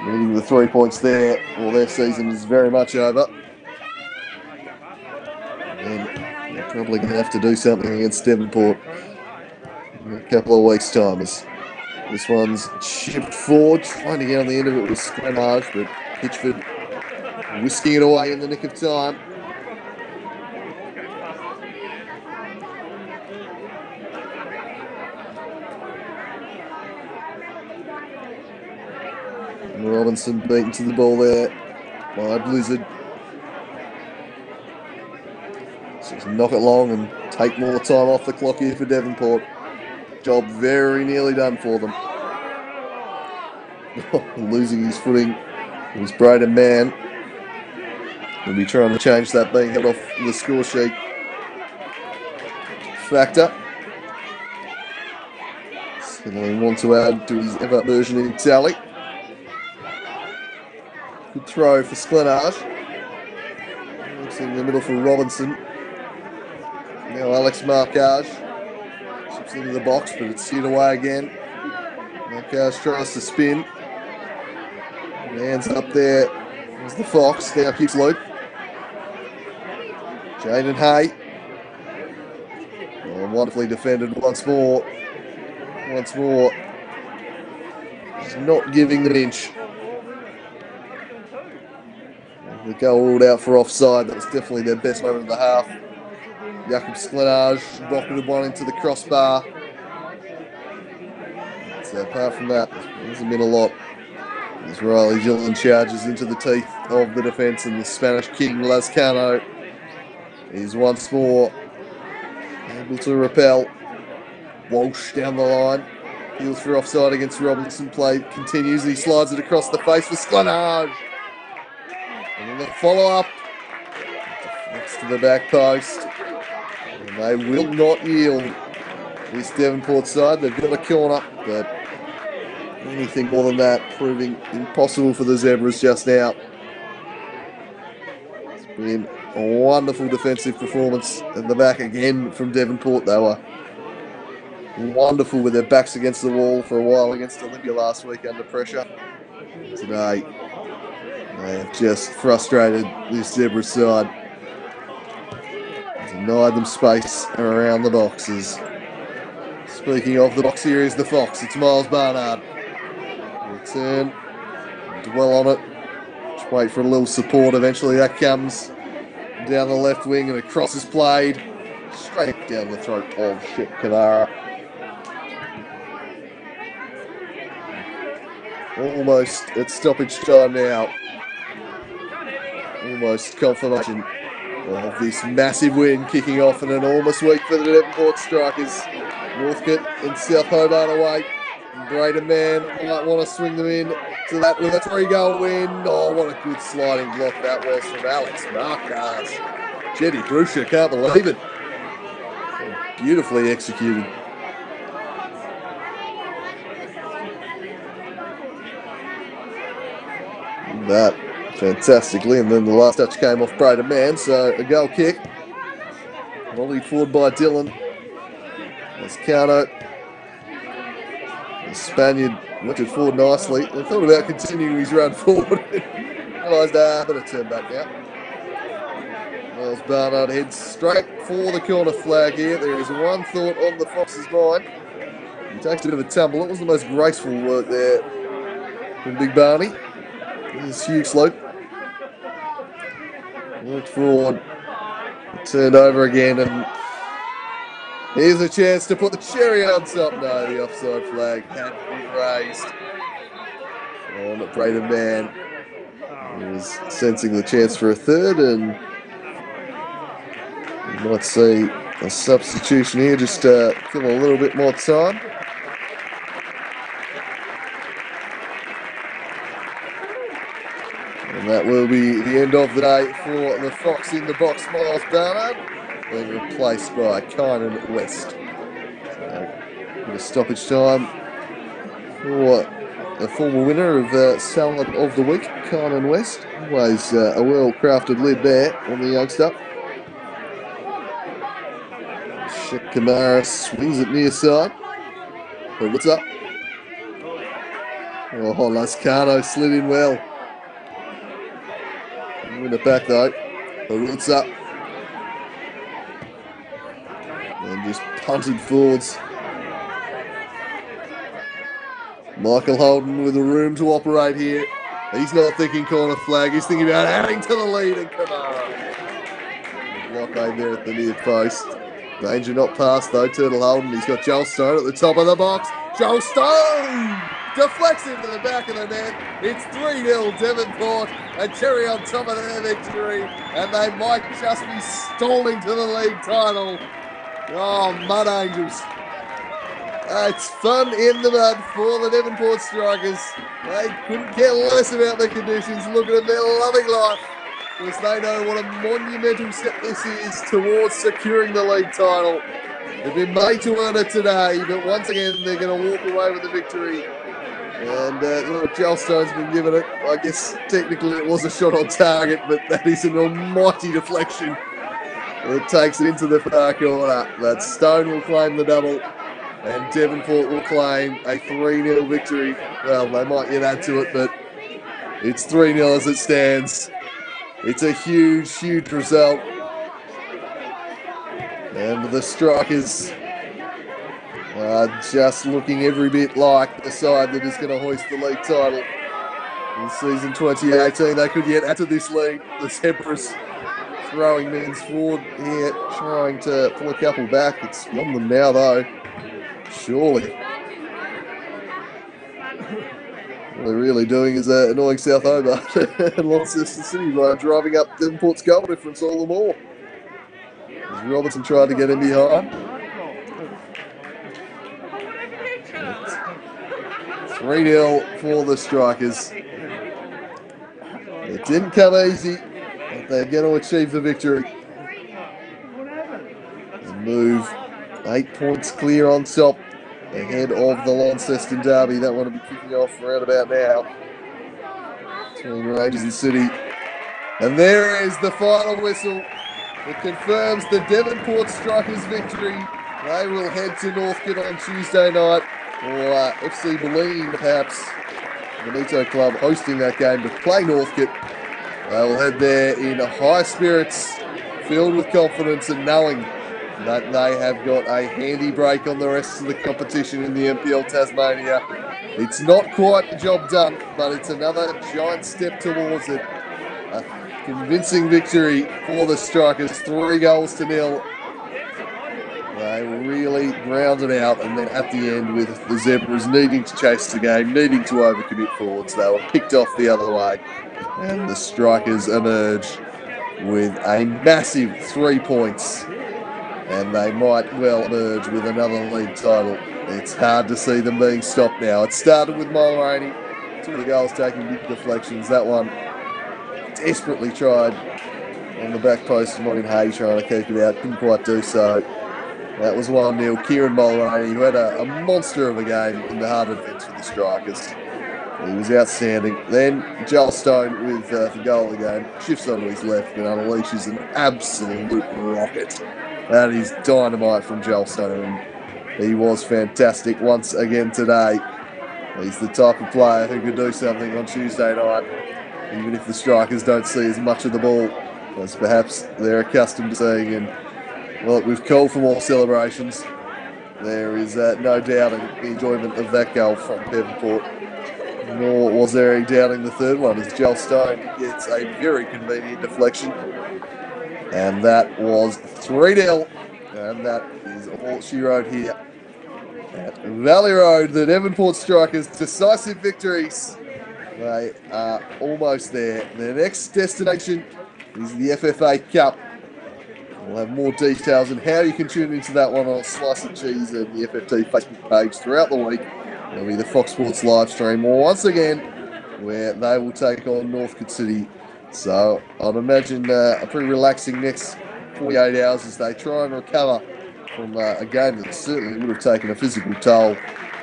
needing the 3 points there. Well, their season is very much over. And they're probably going to have to do something against Devonport in a couple of weeks' time. As this one's chipped forward, trying to get on the end of it with Scranage, but Pitchford whisking it away in the nick of time. And Robinson beaten to the ball there by Blizzard. So to knock it long and take more time off the clock here for Devonport. Job very nearly done for them. Losing his footing. It was Braden Mann. He'll be trying to change that, being held off the score sheet. Factor. Certainly want to add to his ever version in tally. Good throw for Sklenage. Looks in the middle for Robinson. Now Alex Marcage. Chips into the box, but it's hit away again. Marcage tries to spin. Hands up there. There's the Fox. Now kicks loop. Jaden Hay. Oh, wonderfully defended once more. Once more. Just not giving the inch. The goal ruled out for offside. That was definitely their best moment of the half. Jakob Sklenage rocketed one into the crossbar. So apart from that, there hasn't been a lot. As Riley Gillen charges into the teeth of the defence, and the Spanish king Lazcano is once more able to repel. Walsh down the line. Heels for offside against Robinson. Play continues. He slides it across the face for Sklenage. And then the follow-up. Next to the back post. And they will not yield. This Devonport side, they've got a corner, but anything more than that proving impossible for the Zebras just now. It's been a wonderful defensive performance at the back again from Devonport. They were wonderful with their backs against the wall for a while against Olympia last week under pressure. Today, they have just frustrated this Zebras side. Denied them space around the boxes. Speaking of the box, here is the Fox. It's Miles Barnard. Return. Dwell on it. Just wait for a little support. Eventually that comes down the left wing and across is played. Straight down the throat of Shep Kanara. Almost at stoppage time now. Almost confirmation of this massive win, kicking off an enormous week for the Devonport Strikers. Northcote and South Hobart away. Braden Mann might want to swing them in to that with a 3-goal win. Oh, what a good sliding block that was from Alex Marcage. Jetty Brusha, can't believe it. Beautifully executed. That fantastically, and then the last touch came off Braden Mann, so a goal kick. Volleyed forward by Dylan. Lazcano. The Spaniard went it forward nicely. They thought about continuing his run forward. Realised, better turn back now. Miles Barnard heads straight for the corner flag here. There is one thought on the Fox's mind. He takes a bit of a tumble. It was the most graceful work there from Big Barney. This is Hugh Slope. Worked forward. Turned over again, and here's a chance to put the cherry on top. No, the offside flag had been raised on Braden Mann. He was sensing the chance for a third, and you might see a substitution here just to give him a little bit more time. And that will be the end of the day for the Fox in the Box Miles Barnard, being replaced by Kynan West. So, a bit of stoppage time for the former winner of Salad of the Week, Kynan West. Always a well-crafted lid there on the youngster. Shek Kamara swings it near side. But what's up? Oh, Lascano slid in well. Win it back though. What's up? And just punted forwards. Michael Holden with the room to operate here. He's not thinking corner flag. He's thinking about adding to the lead, and Kamara. Blockade there at the near post. Danger not past though. Turtle Holden. He's got Joel Stone at the top of the box. Joel Stone deflects into the back of the net. It's 3-0 Devonport, and cherry on top of their victory, and they might just be stalling to the league title. Oh, Mud Angels. It's fun in the mud for the Devonport Strikers. They couldn't care less about the conditions. Look at them, they're loving life, because they know what a monumental step this is towards securing the league title. They've been made to earn it today, but once again, they're going to walk away with the victory. And look, Joel Stone's been given it. I guess technically it was a shot on target, but that is an almighty deflection. It takes it into the far corner. But Stone will claim the double, and Devonport will claim a 3-0 victory. Well, they might yet add to it, but it's 3-0 as it stands. It's a huge, huge result. And the Strikers just looking every bit like the side that is going to hoist the league title in season 2018. They could yet add to this league. The Zebras throwing men's forward here, trying to pull a couple back. It's on them now, though. Surely. What they're really doing is annoying South Hobart and Launceston City by driving up Devonport's goal difference all the more. As Robertson tried to get him behind. 3-0 for the Strikers. It didn't come easy, but they're going to achieve the victory. They move 8 points clear on top, ahead of the Launceston Derby. That one will be kicking off around about now between Rangers and City. And there is the final whistle. It confirms the Devonport Strikers victory. They will head to Northcote on Tuesday night, or FC Boline, perhaps. Benito Club hosting that game to play Northcote. They will head there in high spirits, filled with confidence, and knowing that they have got a handy break on the rest of the competition in the NPL Tasmania. It's not quite the job done, but it's another giant step towards it. A convincing victory for the Strikers, 3-0. They really grounded out, and then at the end, with the Zebras needing to chase the game, needing to overcommit forwards, they were picked off the other way, and the Strikers emerge with a massive 3 points, and they might well emerge with another league title. It's hard to see them being stopped now. It started with Mulroney, 2 of the goals taking big deflections. That one desperately tried on the back post, Martin Hay trying to keep it out, couldn't quite do so. That was 1-0. Kieran Mulroney, who had a monster of a game in the hard defence for the Strikers. He was outstanding. Then Joel Stone with the goal of the game, shifts onto his left and unleashes an absolute rocket. That is dynamite from Joel Stone, and he was fantastic once again today. He's the type of player who could do something on Tuesday night, even if the Strikers don't see as much of the ball as perhaps they're accustomed to seeing. And well, we've called for more celebrations. There is no doubting the enjoyment of that goal from Devonport. Nor was there any doubting the third one, as Joel Stone gets a very convenient deflection. And that was 3-0. And that is all she wrote here at Valley Road. The Devonport Strikers' decisive victories. They are almost there. Their next destination is the FFA Cup. We'll have more details on how you can tune into that one on Slice of Cheese and the FFT Facebook page throughout the week. There'll be the Fox Sports live stream once again, where they will take on Northcote City. So I'd imagine a pretty relaxing next 48 hours as they try and recover from a game that certainly would have taken a physical toll.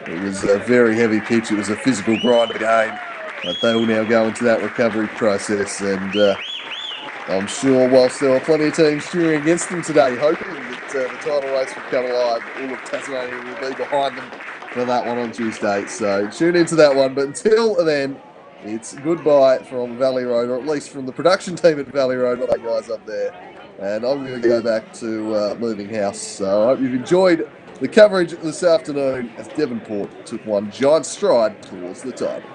It was a very heavy pitch. It was a physical grinder game. But they will now go into that recovery process, and I'm sure whilst there were plenty of teams cheering against them today, hoping that the title race would come alive, all of Tasmania will be behind them for that one on Tuesday. So tune into that one. But until then, it's goodbye from Valley Road, or at least from the production team at Valley Road, all the guys up there. And I'm going to go back to moving house. So I hope you've enjoyed the coverage this afternoon as Devonport took one giant stride towards the title.